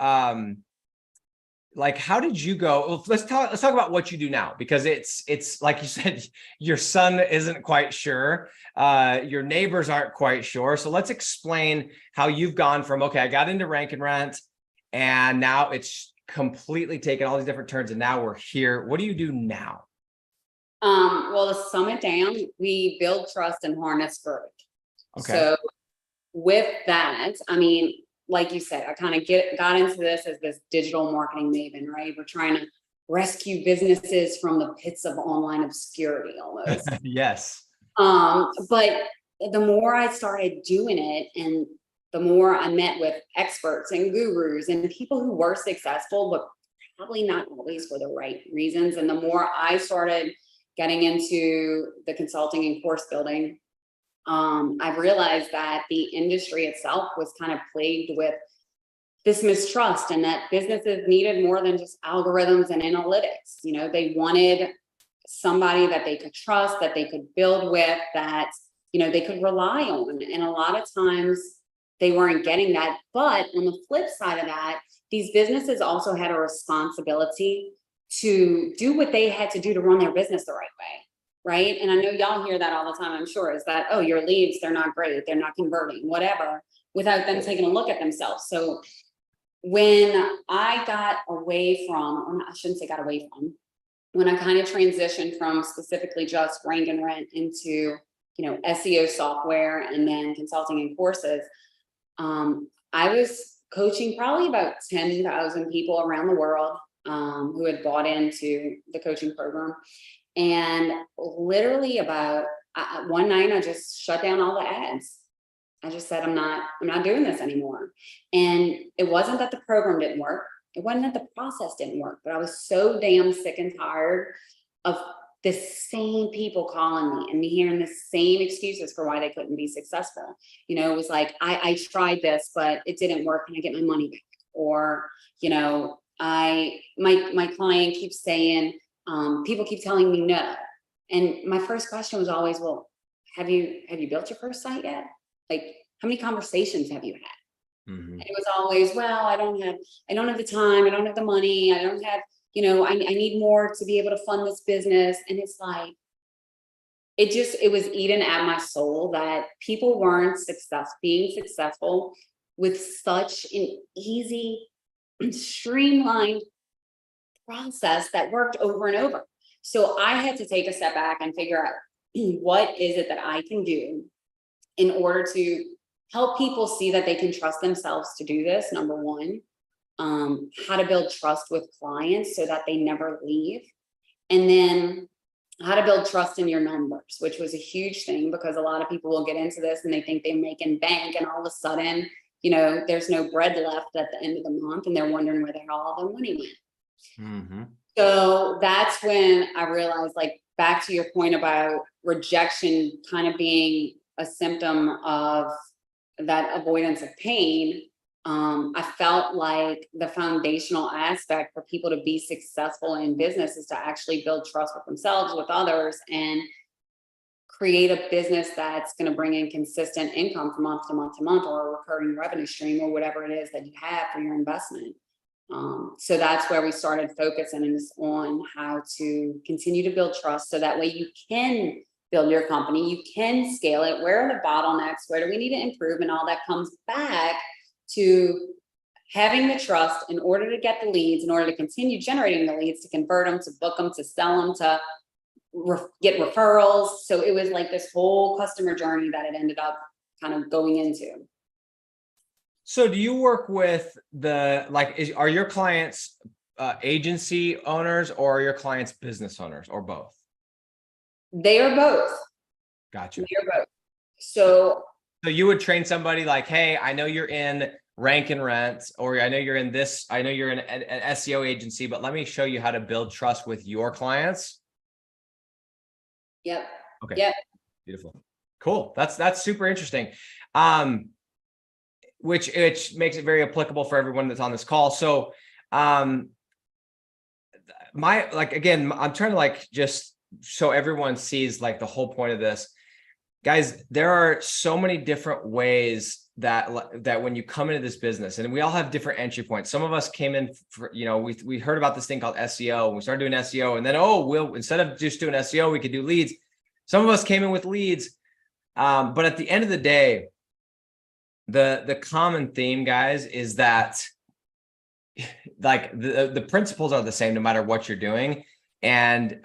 S1: like, how did you go? Well, let's talk about what you do now, because it's like you said, your son isn't quite sure. Your neighbors aren't quite sure. So let's explain how you've gone from, okay, I got into rank and rent, and now it's completely taken all these different turns, and now we're here. What do you do now?
S2: Well, to sum it down, we build trust and harness growth.
S1: Okay.
S2: So with that, I mean, like you said, I kind of got into this as this digital marketing maven, right? We're trying to rescue businesses from the pits of online obscurity almost.
S1: Yes.
S2: But the more I started doing it, and the more I met with experts and gurus and people who were successful, but probably not always for the right reasons. And the more I started getting into the consulting and course building, I've realized that the industry itself was kind of plagued with this mistrust, and that businesses needed more than just algorithms and analytics. They wanted somebody that they could trust, that they could build with, that, they could rely on. And a lot of times they weren't getting that. But on the flip side of that, these businesses also had a responsibility to do what they had to do to run their business the right way. Right. And I know y'all hear that all the time, I'm sure, is that, oh, your leads, they're not great, they're not converting, whatever, without them taking a look at themselves. So when I got away from, or I shouldn't say got away from, when I kind of transitioned from specifically just rank and rent into, SEO software and then consulting and courses, I was coaching probably about 10,000 people around the world who had bought into the coaching program. And literally about one night, I just shut down all the ads. I just said, I'm not doing this anymore. And it wasn't that the program didn't work. It wasn't that the process didn't work, but I was so damn sick and tired of the same people calling me and me hearing the same excuses for why they couldn't be successful. It was like, I tried this, but it didn't work. Can I get my money back? Or, my client keeps saying, people keep telling me no. And my first question was always, well, have you built your first site yet? Like, how many conversations have you had?
S1: Mm-hmm.
S2: And it was always, well, I don't have the time. I don't have the money. I don't have, I need more to be able to fund this business. And it's like, it was eating at my soul that people weren't being successful with such an easy, streamlined process that worked over and over. So I had to take a step back and figure out what is it that I can do in order to help people see that they can trust themselves to do this. Number one, how to build trust with clients so that they never leave. And then how to build trust in your numbers, which was a huge thing, because a lot of people will get into this and they think they're making bank, and all of a sudden, there's no bread left at the end of the month, and they're wondering where all their money went.
S1: Mm-hmm.
S2: So that's when I realized, like, back to your point about rejection kind of being a symptom of that avoidance of pain. I felt like the foundational aspect for people to be successful in business is to actually build trust with themselves, with others, and create a business that's going to bring in consistent income from month to month to month, or a recurring revenue stream, or whatever it is that you have for your investment. So that's where we started focusing is on how to continue to build trust, so that way you can build your company, you can scale it. Where are the bottlenecks? Where do we need to improve? And all that comes back to having the trust in order to get the leads, in order to continue generating the leads, to convert them, to book them, to sell them, to get referrals. So it was like this whole customer journey that it ended up kind of going into.
S1: So do you work with are your clients agency owners, or are your clients business owners, or both?
S2: They are both.
S1: Gotcha.
S2: They are both. So
S1: you would train somebody like, hey, I know you're in rank and rent, or I know you're in this, I know you're in an SEO agency, but let me show you how to build trust with your clients.
S2: Yep.
S1: Okay.
S2: Yep.
S1: Beautiful. Cool. That's super interesting. Which makes it very applicable for everyone that's on this call. So, again, I'm trying to just so everyone sees the whole point of this. Guys, there are so many different ways that when you come into this business, and we all have different entry points. Some of us came in for, we heard about this thing called SEO, and we started doing SEO, and then, instead of just doing SEO, we could do leads. Some of us came in with leads. But at the end of the day, the common theme, guys, is that the principles are the same no matter what you're doing. And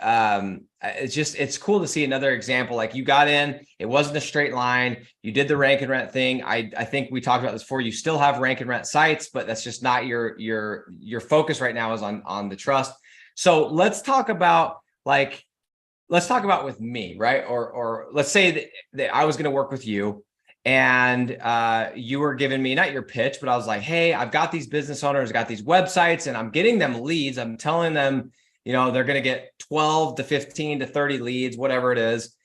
S1: it's cool to see another example. Like, you got in, it wasn't a straight line. You did the rank and rent thing. I think we talked about this before. You still have rank and rent sites, but that's just not your focus right now is on the trust. So let's talk about with me, right? Or let's say that I was going to work with you, and you were giving me not your pitch, but I was like, hey, I've got these business owners, got these websites, and I'm getting them leads. I'm telling them, they're going to get 12 to 15 to 30 leads, whatever it is.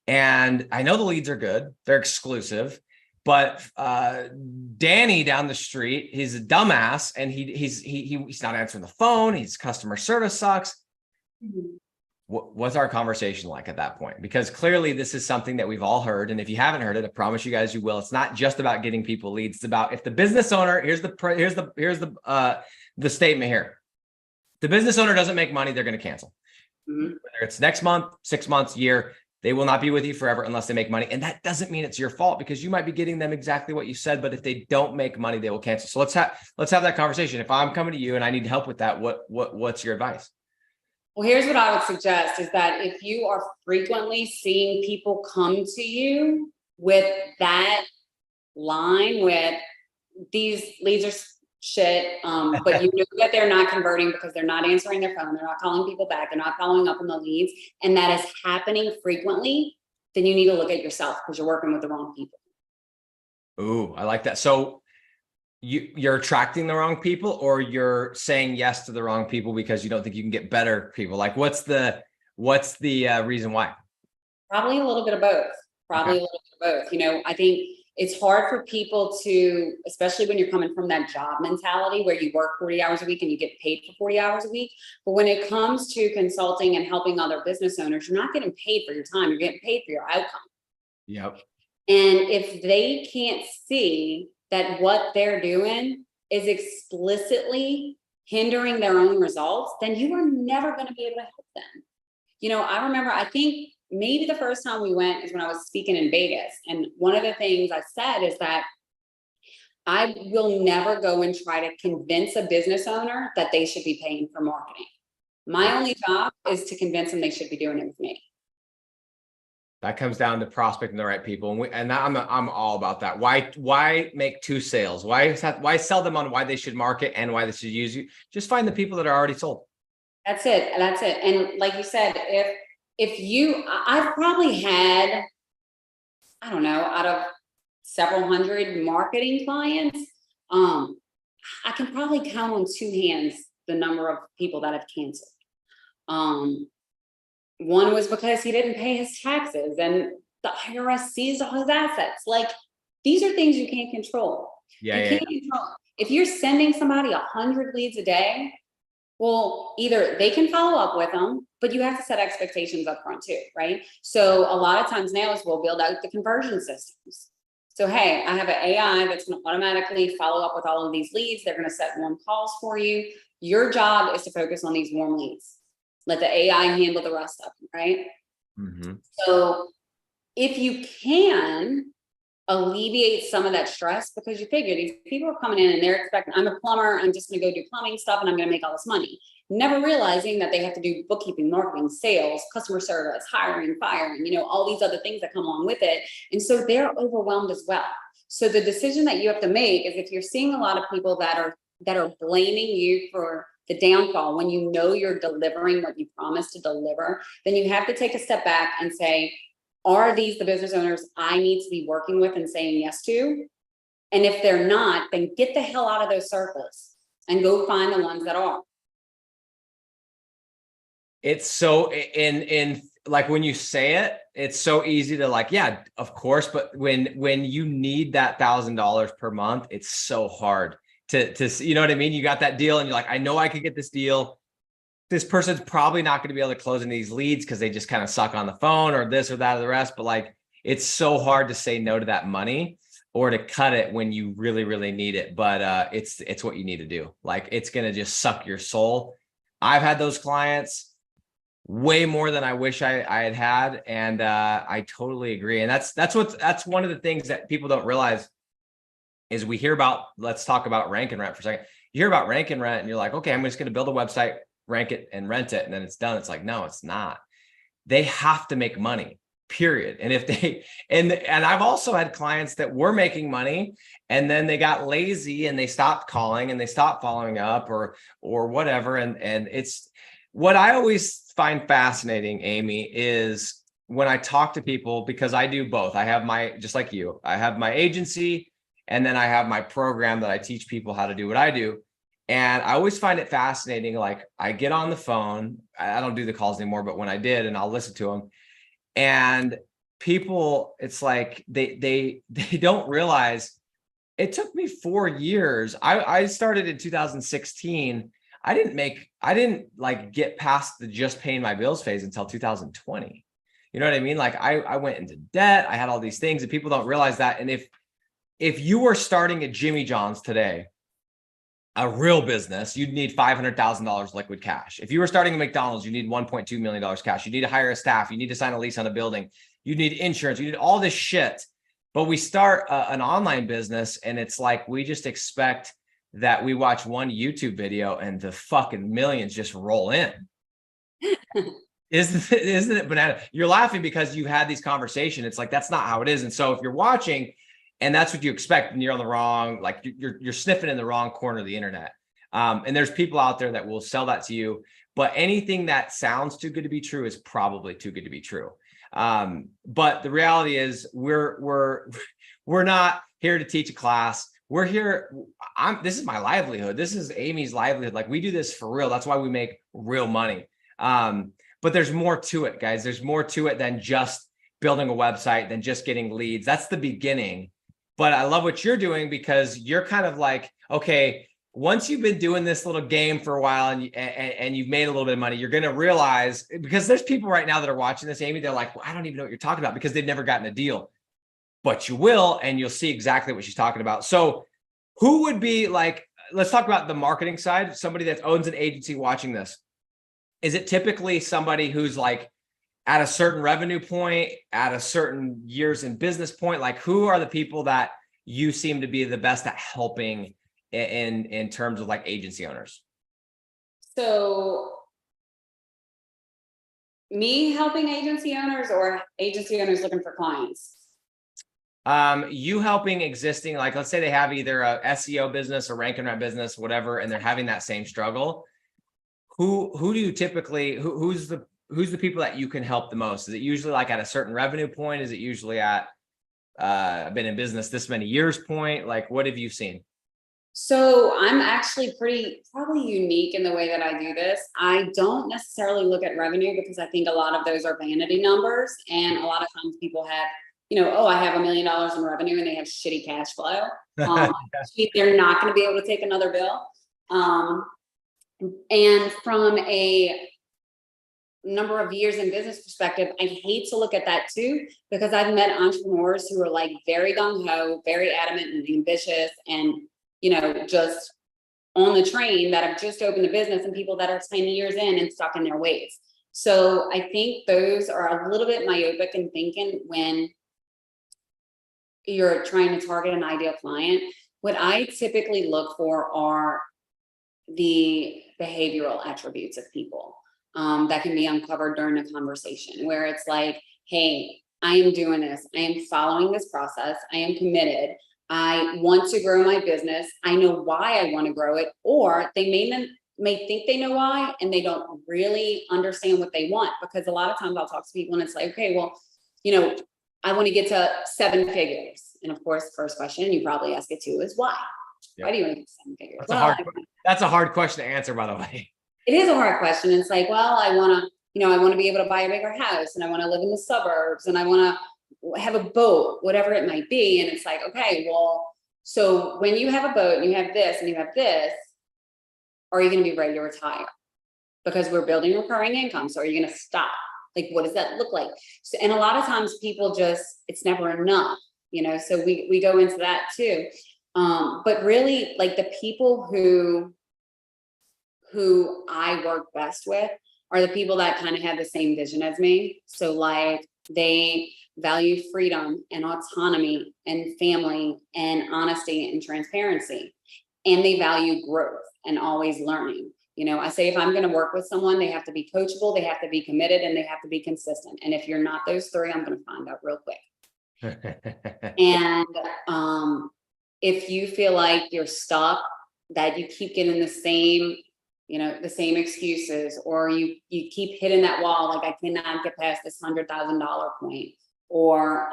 S1: And I know the leads are good. They're exclusive. But Danny down the street, he's a dumbass, and he's not answering the phone. His customer service sucks. Mm-hmm. What's our conversation like at that point? Because clearly this is something that we've all heard. And if you haven't heard it, I promise you guys you will. It's not just about getting people leads. It's about, if the business owner, here's the statement here. The business owner doesn't make money, they're going to cancel. Mm-hmm. Whether it's next month, 6 months, year, they will not be with you forever unless they make money. And that doesn't mean it's your fault, because you might be getting them exactly what you said, but if they don't make money, they will cancel. So let's have that conversation. If I'm coming to you and I need help with that, what's your advice?
S2: Well, here's what I would suggest is that if you are frequently seeing people come to you with that line, with these leads are shit, but you know that they're not converting because they're not answering their phone, they're not calling people back, they're not following up on the leads, and that is happening frequently, then you need to look at yourself, because you're working with the wrong people.
S1: Ooh, I like that. So you're attracting the wrong people, or you're saying yes to the wrong people because you don't think you can get better people? What's the reason why?
S2: Probably a little bit of both. A little bit of both. I think it's hard for people to, especially when you're coming from that job mentality where you work 40 hours a week and you get paid for 40 hours a week. But when it comes to consulting and helping other business owners, you're not getting paid for your time, you're getting paid for your outcome.
S1: Yep.
S2: And if they can't see that what they're doing is explicitly hindering their own results, then you are never going to be able to help them. I remember, I think maybe the first time we went is when I was speaking in Vegas. And one of the things I said is that I will never go and try to convince a business owner that they should be paying for marketing. My only job is to convince them they should be doing it with me.
S1: That comes down to prospecting the right people, and I'm all about that. Why make two sales? Why sell them on why they should market and why they should use you? Just find the people that are already sold.
S2: That's it. And like you said, I've probably had, I don't know, out of several hundred marketing clients, I can probably count on two hands the number of people that have canceled. One was because he didn't pay his taxes and the IRS seized all his assets. Like, these are things you can't control.
S1: Yeah,
S2: You can't control. If you're sending somebody 100 leads a day, well, either they can follow up with them, but you have to set expectations up front too, right? So a lot of times now is we'll build out the conversion systems. So, hey, I have an AI that's going to automatically follow up with all of these leads. They're going to set warm calls for you. Your job is to focus on these warm leads. Let the AI handle the rest of them, right?
S1: Mm-hmm.
S2: So if you can alleviate some of that stress, because you figure these people are coming in and they're expecting, I'm a plumber, I'm just going to go do plumbing stuff and I'm going to make all this money, never realizing that they have to do bookkeeping, marketing, sales, customer service, hiring, firing, all these other things that come along with it. And so they're overwhelmed as well. So the decision that you have to make is, if you're seeing a lot of people that are blaming you for the downfall, when you know you're delivering what you promised to deliver, then you have to take a step back and say, are these the business owners I need to be working with and saying yes to? And if they're not, then get the hell out of those circles and go find the ones that are.
S1: It's so in like, when you say it, it's so easy to like, yeah, of course. But when you need that $1,000 per month, it's so hard to you know what I mean? You got that deal and you're like, I know I could get this deal. This person's probably not going to be able to close any of these leads because they just kind of suck on the phone or this or that or the rest. But like, it's so hard to say no to that money or to cut it when you really, really need it. But it's what you need to do. Like, it's going to just suck your soul. I've had those clients way more than I wish I had. And I totally agree. And that's one of the things that people don't realize is we hear about, let's talk about rank and rent for a second. You hear about rank and rent and you're like, okay, I'm just going to build a website, rank it and rent it, and then it's done. It's like, no, it's not. They have to make money, period. And if they, and I've also had clients that were making money and then they got lazy and they stopped calling and they stopped following up or whatever. And it's what I always find fascinating, Amy, is when I talk to people, because I do both. I have just like you, I have my agency and then I have my program that I teach people how to do what I do. And I always find it fascinating. Like, I get on the phone, I don't do the calls anymore, but when I did, and I'll listen to them, and people, it's like, they don't realize it took me 4 years. I started in 2016. I didn't like get past the just paying my bills phase until 2020. You know what I mean? Like, I went into debt. I had all these things and people don't realize that. And if you were starting at Jimmy John's today, a real business, you'd need $500,000 liquid cash. If you were starting a McDonald's, you need $1.2 million cash. You need to hire a staff. You need to sign a lease on a building. You need insurance. You need all this shit. But we start an online business and it's like, we just expect that we watch one YouTube video and the fucking millions just roll in. Isn't it banana? You're laughing because you had these conversations. It's like, that's not how it is. And so if you're watching and that's what you expect, and you're on the wrong, like you're sniffing in the wrong corner of the internet. And there's people out there that will sell that to you, but anything that sounds too good to be true is probably too good to be true. But the reality is we're not here to teach a class. We're here. This is my livelihood. This is Amy's livelihood. Like, we do this for real. That's why we make real money. But there's more to it, guys. There's more to it than just building a website, than just getting leads. That's the beginning. But I love what you're doing because you're kind of like, okay, once you've been doing this little game for a while and you've made a little bit of money, you're going to realize, because there's people right now that are watching this, Amy, they're like, well, I don't even know what you're talking about because they've never gotten a deal, but you will, and you'll see exactly what she's talking about. So who would be like, let's talk about the marketing side. Somebody that owns an agency watching this. Is it typically somebody who's like at a certain revenue point, at a certain years in business point? Like, who are the people that you seem to be the best at helping in terms of like agency owners?
S2: So me helping agency owners or agency owners looking for clients?
S1: You helping existing, like, let's say they have either a SEO business or rank and rent business, whatever, and they're having that same struggle. Who do you typically, who's the people that you can help the most? Is it usually like at a certain revenue point? Is it usually at I've been in business this many years point? Like, what have you seen?
S2: So I'm actually probably unique in the way that I do this. I don't necessarily look at revenue because I think a lot of those are vanity numbers. And a lot of times people have, oh, I have $1 million in revenue and they have shitty cash flow. They're not going to be able to take another bill. And from a number of years in business perspective, I hate to look at that too, because I've met entrepreneurs who are like very gung-ho, very adamant and ambitious and just on the train that have just opened a business, and people that are 10 years in and stuck in their ways. So I think those are a little bit myopic in thinking when you're trying to target an ideal client. What I typically look for are the behavioral attributes of people that can be uncovered during a conversation, where it's like, hey, I am doing this. I am following this process. I am committed. I want to grow my business. I know why I want to grow it. Or they may think they know why, and they don't really understand what they want. Because a lot of times I'll talk to people and it's like, okay, well, I want to get to 7 figures. And of course, the first question you probably ask it too is why? Yep. Why do you want to get to 7 figures?
S1: That's a hard question to answer, by the way.
S2: It is a hard question. It's like, well, I want to be able to buy a bigger house, and I want to live in the suburbs, and I want to have a boat, whatever it might be. And it's like, okay, well, so when you have a boat and you have this and you have this, are you going to be ready to retire? Because we're building recurring income. So are you going to stop? Like, what does that look like? So, and a lot of times people it's never enough, so we go into that too. But really, like, the people who I work best with are the people that kind of have the same vision as me. So like, they value freedom and autonomy and family and honesty and transparency. And they value growth and always learning. I say, if I'm going to work with someone, they have to be coachable, they have to be committed, and they have to be consistent. And if you're not those 3, I'm going to find out real quick. And if you feel like you're stuck, that you keep getting the same excuses, or you keep hitting that wall, like, I cannot get past this $100,000 point, or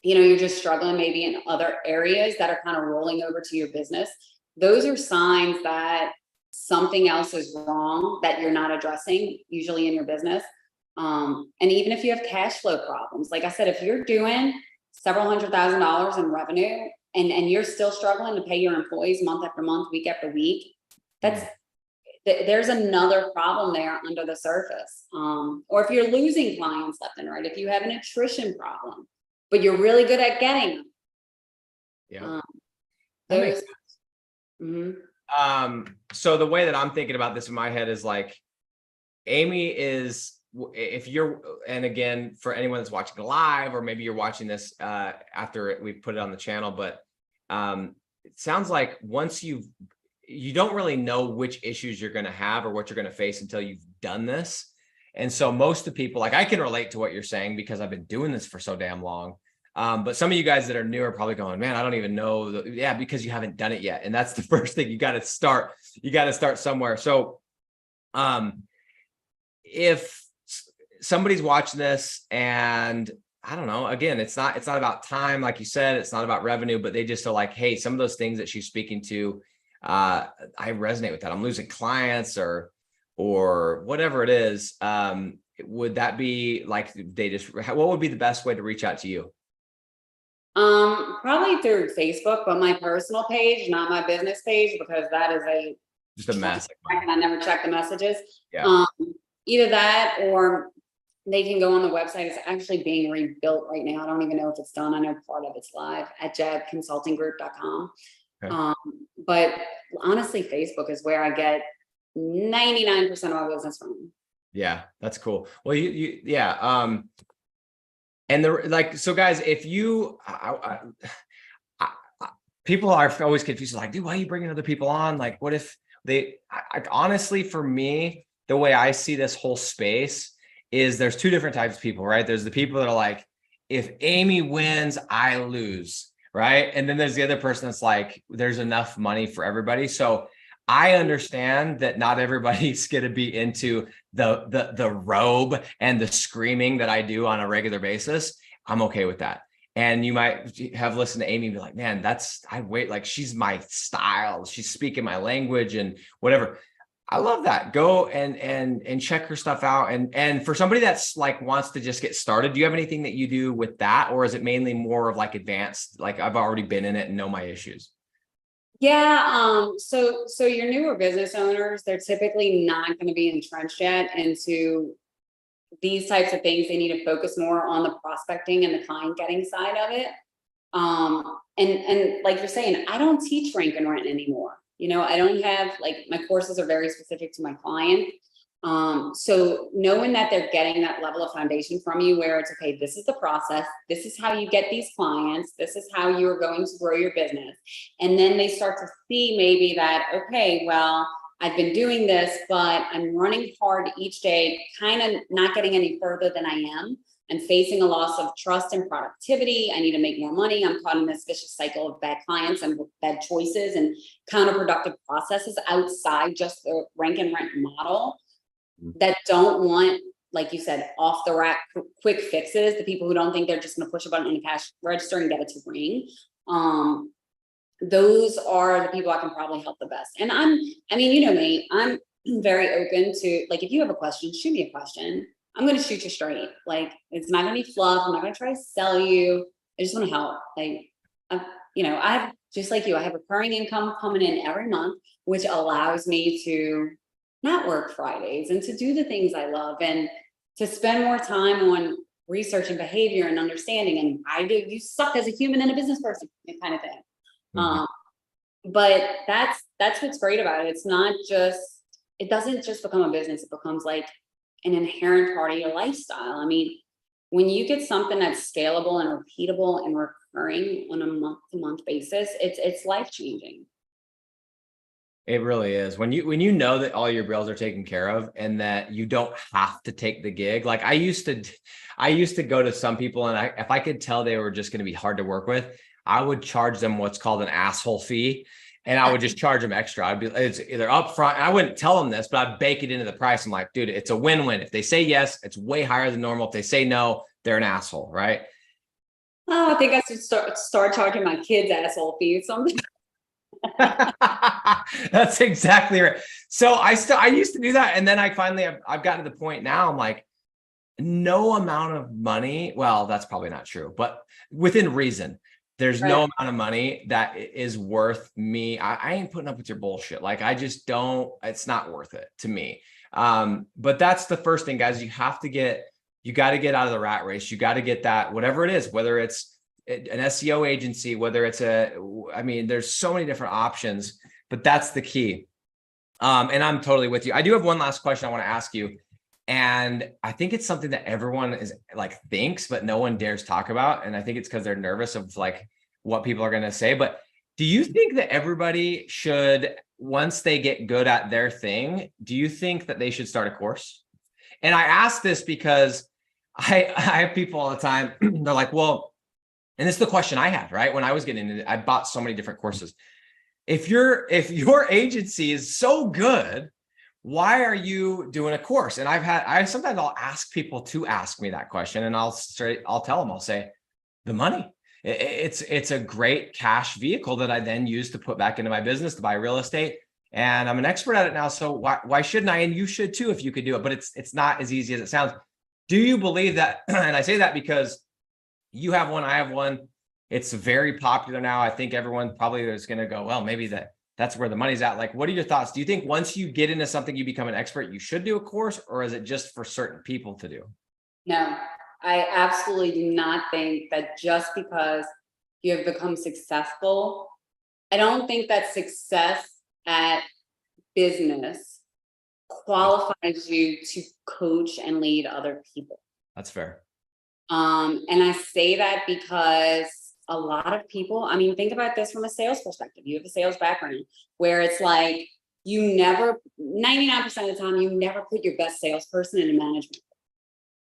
S2: you're just struggling maybe in other areas that are kind of rolling over to your business. Those are signs that something else is wrong that you're not addressing, usually in your business. And even if you have cash flow problems, like I said, if you're doing several $100,000 in revenue and you're still struggling to pay your employees month after month, week after week, there's another problem there under the surface. Or if you're losing clients left and right, if you have an attrition problem, but you're really good at getting them.
S1: Yeah. That makes sense.
S2: Mm-hmm.
S1: So the way that I'm thinking about this in my head is like, Amy is, if you're, and again, for anyone that's watching live, or maybe you're watching this after we put it on the channel, but it sounds like once you don't really know which issues you're going to have or what you're going to face until you've done this. And so most of the people, like, I can relate to what you're saying because I've been doing this for so damn long. But some of you guys that are new are probably going, man, I don't even know. Because you haven't done it yet. And that's the first thing. You got to start somewhere. So if somebody's watching this and I don't know, again, it's not about time. Like you said, it's not about revenue, but they just are like, hey, some of those things that she's speaking to, I resonate with that. I'm losing clients or whatever it is. Would that be like, what would be the best way to reach out to you?
S2: Probably through Facebook, but my personal page, not my business page, because that is
S1: just a mess.
S2: And I never check the messages.
S1: Yeah.
S2: Either that, or they can go on the website. It's actually being rebuilt right now. I don't even know if it's done. I know part of it's live at jabconsultinggroup.com. Okay. But honestly, Facebook is where I get 99% of my business from.
S1: Yeah, that's cool. Well, yeah. And so guys, if you, people are always confused, like, dude, why are you bringing other people on? Like, what if honestly, for me, the way I see this whole space is there's 2 different types of people, right? There's the people that are like, if Amy wins, I lose, right? And then there's the other person that's like, there's enough money for everybody. So I understand that not everybody's going to be into the robe and the screaming that I do on a regular basis. I'm okay with that. And you might have listened to Amy and be like, man, like, she's my style. She's speaking my language and whatever. I love that. Go and check her stuff out. And for somebody that's like wants to just get started, do you have anything that you do with that? Or is it mainly more of like advanced, like I've already been in it and know my issues?
S2: Yeah. So your newer business owners, they're typically not going to be entrenched yet into these types of things. They need to focus more on the prospecting and the client getting side of it. And like you're saying, I don't teach rank and rent anymore. I don't have, like, my courses are very specific to my client. So knowing that they're getting that level of foundation from you where it's, okay, this is the process, this is how you get these clients, this is how you're going to grow your business. And then they start to see maybe that, okay, well, I've been doing this, but I'm running hard each day, kind of not getting any further than I am. I'm facing a loss of trust and productivity. I need to make more money. I'm caught in this vicious cycle of bad clients and bad choices and counterproductive processes outside just the rank and rent model that don't want, like you said, off the rack quick fixes. The people who don't think they're just going to push a button in a cash register and get it to ring. Those are the people I can probably help the best. And you know me, I'm very open to, like, if you have a question, shoot me a question. I'm going to shoot you straight. Like, it's not going to be fluff. I'm not going to try to sell you. I just want to help. Like, I have, just like you, I have recurring income coming in every month, which allows me to not work Fridays and to do the things I love and to spend more time on researching behavior and understanding. And you suck as a human and a business person, kind of thing. But that's what's great about it. It's not just, it doesn't just become a business. It becomes like an inherent part of your lifestyle. I mean, when you get something that's scalable and repeatable and recurring on a month-to-month basis, it's life-changing.
S1: It really is. When you know that all your bills are taken care of and that you don't have to take the gig. Like I used to go to some people, and if I could tell they were just going to be hard to work with, I would charge them what's called an asshole fee. And I would just charge them extra. It's either upfront. I wouldn't tell them this, but I'd bake it into the price. I'm like, dude, it's a win-win. If they say yes, it's way higher than normal. If they say no, they're an asshole, right?
S2: Oh, I think I should start charging my kids asshole fee or something.
S1: That's exactly right. So I used to do that. And then I've gotten to the point now, I'm like, no amount of money. Well, that's probably not true, but within reason. There's no amount of money that is worth me. I ain't putting up with your bullshit. Like, I just don't, it's not worth it to me. But that's the first thing, guys. You got to get out of the rat race. You got to get that, whatever it is, whether it's an SEO agency, whether it's there's so many different options, but that's the key. And I'm totally with you. I do have one last question I want to ask you. And I think it's something that everyone is like thinks, but no one dares talk about. And I think it's because they're nervous of like what people are going to say. But do you think that everybody should, once they get good at their thing, do you think that they should start a course? And I ask this because I have people all the time. They're like, well, and this is the question I had, right? When I was getting into it, I bought so many different courses. If your agency is so good, why are you doing a course? And sometimes I'll ask people to ask me that question, and I'll tell them, I'll say, the money. It's a great cash vehicle that I then use to put back into my business to buy real estate. And I'm an expert at it now. So why shouldn't I? And you should too, if you could do it, but it's not as easy as it sounds. Do you believe that? And I say that because you have one, I have one. It's very popular now. I think everyone probably is going to go, well, maybe that's where the money's at. Like, what are your thoughts? Do you think once you get into something, you become an expert, you should do a course, or is it just for certain people to do?
S2: No, I absolutely do not think that just because you have become successful, I don't think that success at business qualifies you to coach and lead other people.
S1: That's fair.
S2: And I say that because a lot of people, I mean, think about this from a sales perspective. You have a sales background where it's like, 99% of the time, you never put your best salesperson in a management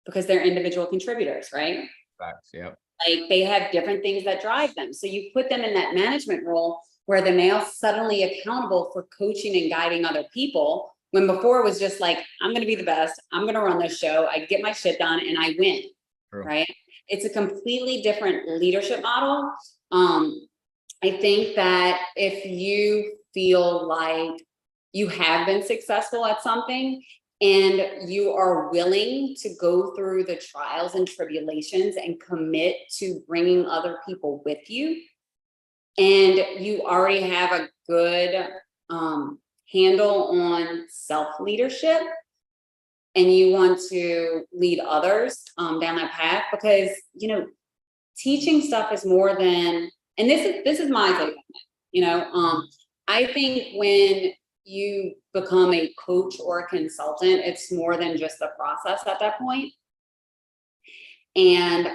S2: because they're individual contributors, right?
S1: Facts, yeah.
S2: Like, they have different things that drive them. So you put them in that management role where they're now suddenly accountable for coaching and guiding other people, when before it was just like, I'm going to be the best. I'm going to run this show. I get my shit done and I win. True. Right? It's a completely different leadership model. I think that if you feel like you have been successful at something and you are willing to go through the trials and tribulations and commit to bringing other people with you, and you already have a good handle on self-leadership, and you want to lead others down that path, because teaching stuff is more than, and this is my take on it. I think when you become a coach or a consultant, it's more than just the process at that point. And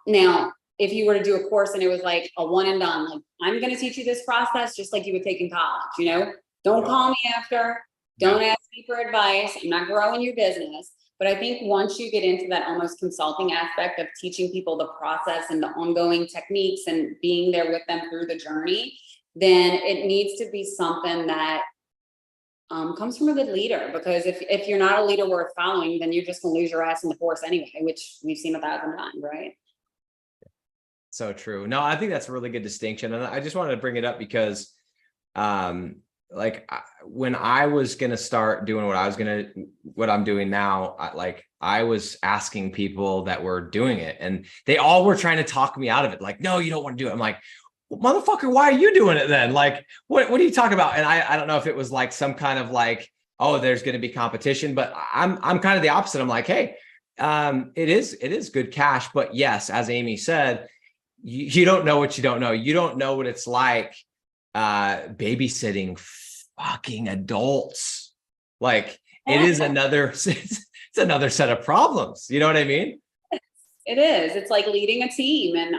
S2: now, if you were to do a course and it was like a one and done, like, I'm going to teach you this process just like you would take in college, don't call me after, don't ask me for advice, I'm not growing your business. But I think once you get into that almost consulting aspect of teaching people the process and the ongoing techniques and being there with them through the journey, then it needs to be something that comes from a good leader. Because if you're not a leader worth following, then you're just going to lose your ass in the course anyway, which we've seen 1,000 times, right?
S1: So true. No, I think that's a really good distinction. And I just wanted to bring it up because when I was going to start doing what I'm doing now, I was asking people that were doing it and they all were trying to talk me out of it. Like, no, you don't want to do it. I'm like, well, motherfucker, why are you doing it then? Like, what are you talking about? And I don't know if it was like some kind of like, oh, there's going to be competition, but I'm kind of the opposite. I'm like, hey, it is good cash, but yes, as Amy said, you don't know what you don't know. You don't know what it's like babysitting fucking adults. Like, it is it's another set of problems. You know what I mean?
S2: It is. It's like leading a team. And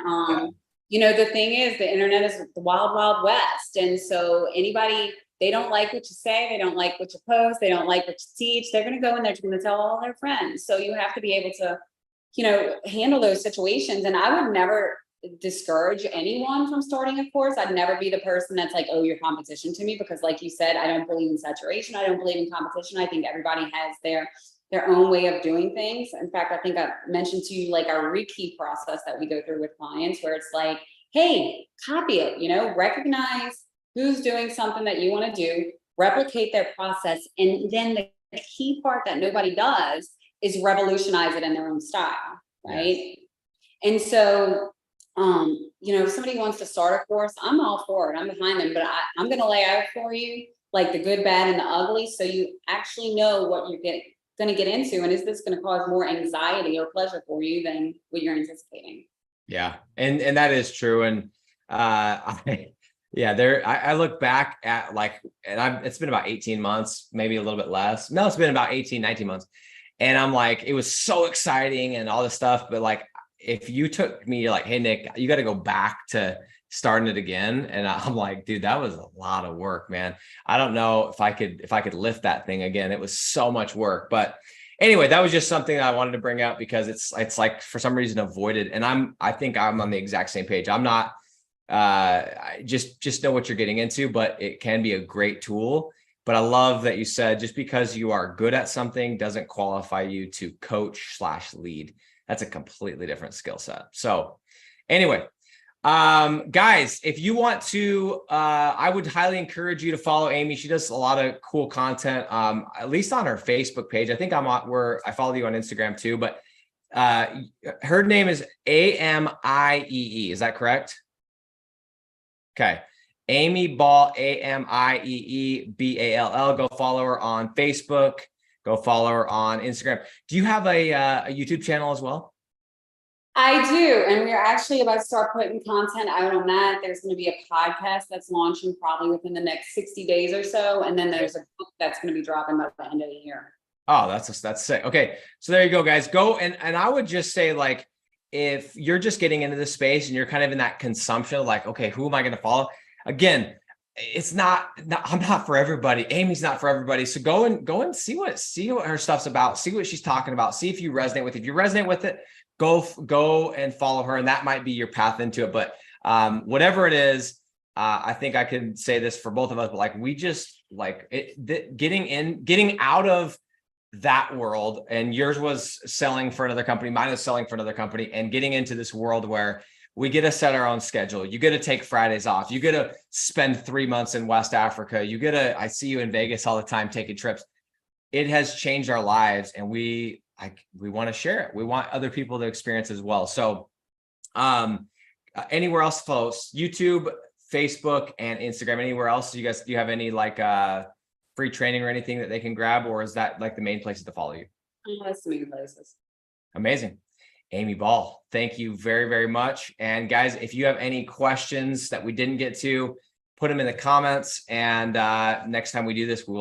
S2: the thing is, the internet is the wild, wild west. And so anybody, they don't like what you say, they don't like what you post, they don't like what you teach, they're going to go in there to tell all their friends. So you have to be able to handle those situations. And I would never discourage anyone from starting a course. I'd never be the person that's like, oh, you're competition to me, because like you said, I don't believe in saturation. I don't believe in competition. I think everybody has their own way of doing things. In fact, I think I mentioned to you like our rekey process that we go through with clients, where it's like, hey, copy it, recognize who's doing something that you want to do, replicate their process. And then the key part that nobody does is revolutionize it in their own style. Right. Yes. And so if somebody wants to start a course, I'm all for it. I'm behind them, but I'm going to lay out for you like the good, bad, and the ugly, so you actually know what you're going to get into, and is this going to cause more anxiety or pleasure for you than what you're anticipating?
S1: Yeah, and that is true. And I look back at it's been about 18 months, maybe a little bit less. No, it's been about 18, 19 months, and I'm like, it was so exciting and all this stuff, but like, if you took me like, hey, Nick, you got to go back to starting it again. And I'm like, dude, that was a lot of work, man. I don't know if I could lift that thing again. It was so much work. But anyway, that was just something I wanted to bring up because it's like for some reason avoided. And I think I'm on the exact same page. I'm not, just know what you're getting into, but it can be a great tool. But I love that you said, just because you are good at something doesn't qualify you to coach/lead. That's a completely different skill set. So anyway, guys, if you want to, I would highly encourage you to follow Amy. She does a lot of cool content, at least on her Facebook page. I think I follow you on Instagram too, but her name is AMIEE. Is that correct? Okay. Amy Ball, AMIEEBALL. Go follow her on Facebook. Go follow her on Instagram. Do you have a YouTube channel as well?
S2: I do. And we're actually about to start putting content out on that. There's going to be a podcast that's launching probably within the next 60 days or so. And then there's a book that's going to be dropping by the end of the year. Oh,
S1: that's sick. Okay. So there you go, guys. Go. And I would just say, like, if you're just getting into this space and you're kind of in that consumption, like, okay, who am I going to follow? Again, it's not, I'm not for everybody. Amy's not for everybody. So go and see what her stuff's about, see what she's talking about, see if you resonate with it. If you resonate with it, go and follow her. And that might be your path into it. But whatever it is, I think I can say this for both of us, but like, we just like getting out of that world, and yours was selling for another company, mine was selling for another company, and getting into this world where we get to set our own schedule. You get to take Fridays off. You get to spend 3 months in West Africa. I see you in Vegas all the time taking trips. It has changed our lives, and we want to share it. We want other people to experience as well. So anywhere else, folks, YouTube, Facebook, and Instagram, anywhere else, do you have any like free training or anything that they can grab, or is that like the main places to follow you?
S2: That's the main places.
S1: Amazing. Amy Ball, thank you very, very much. And guys, if you have any questions that we didn't get to, put them in the comments. And next time we do this, we will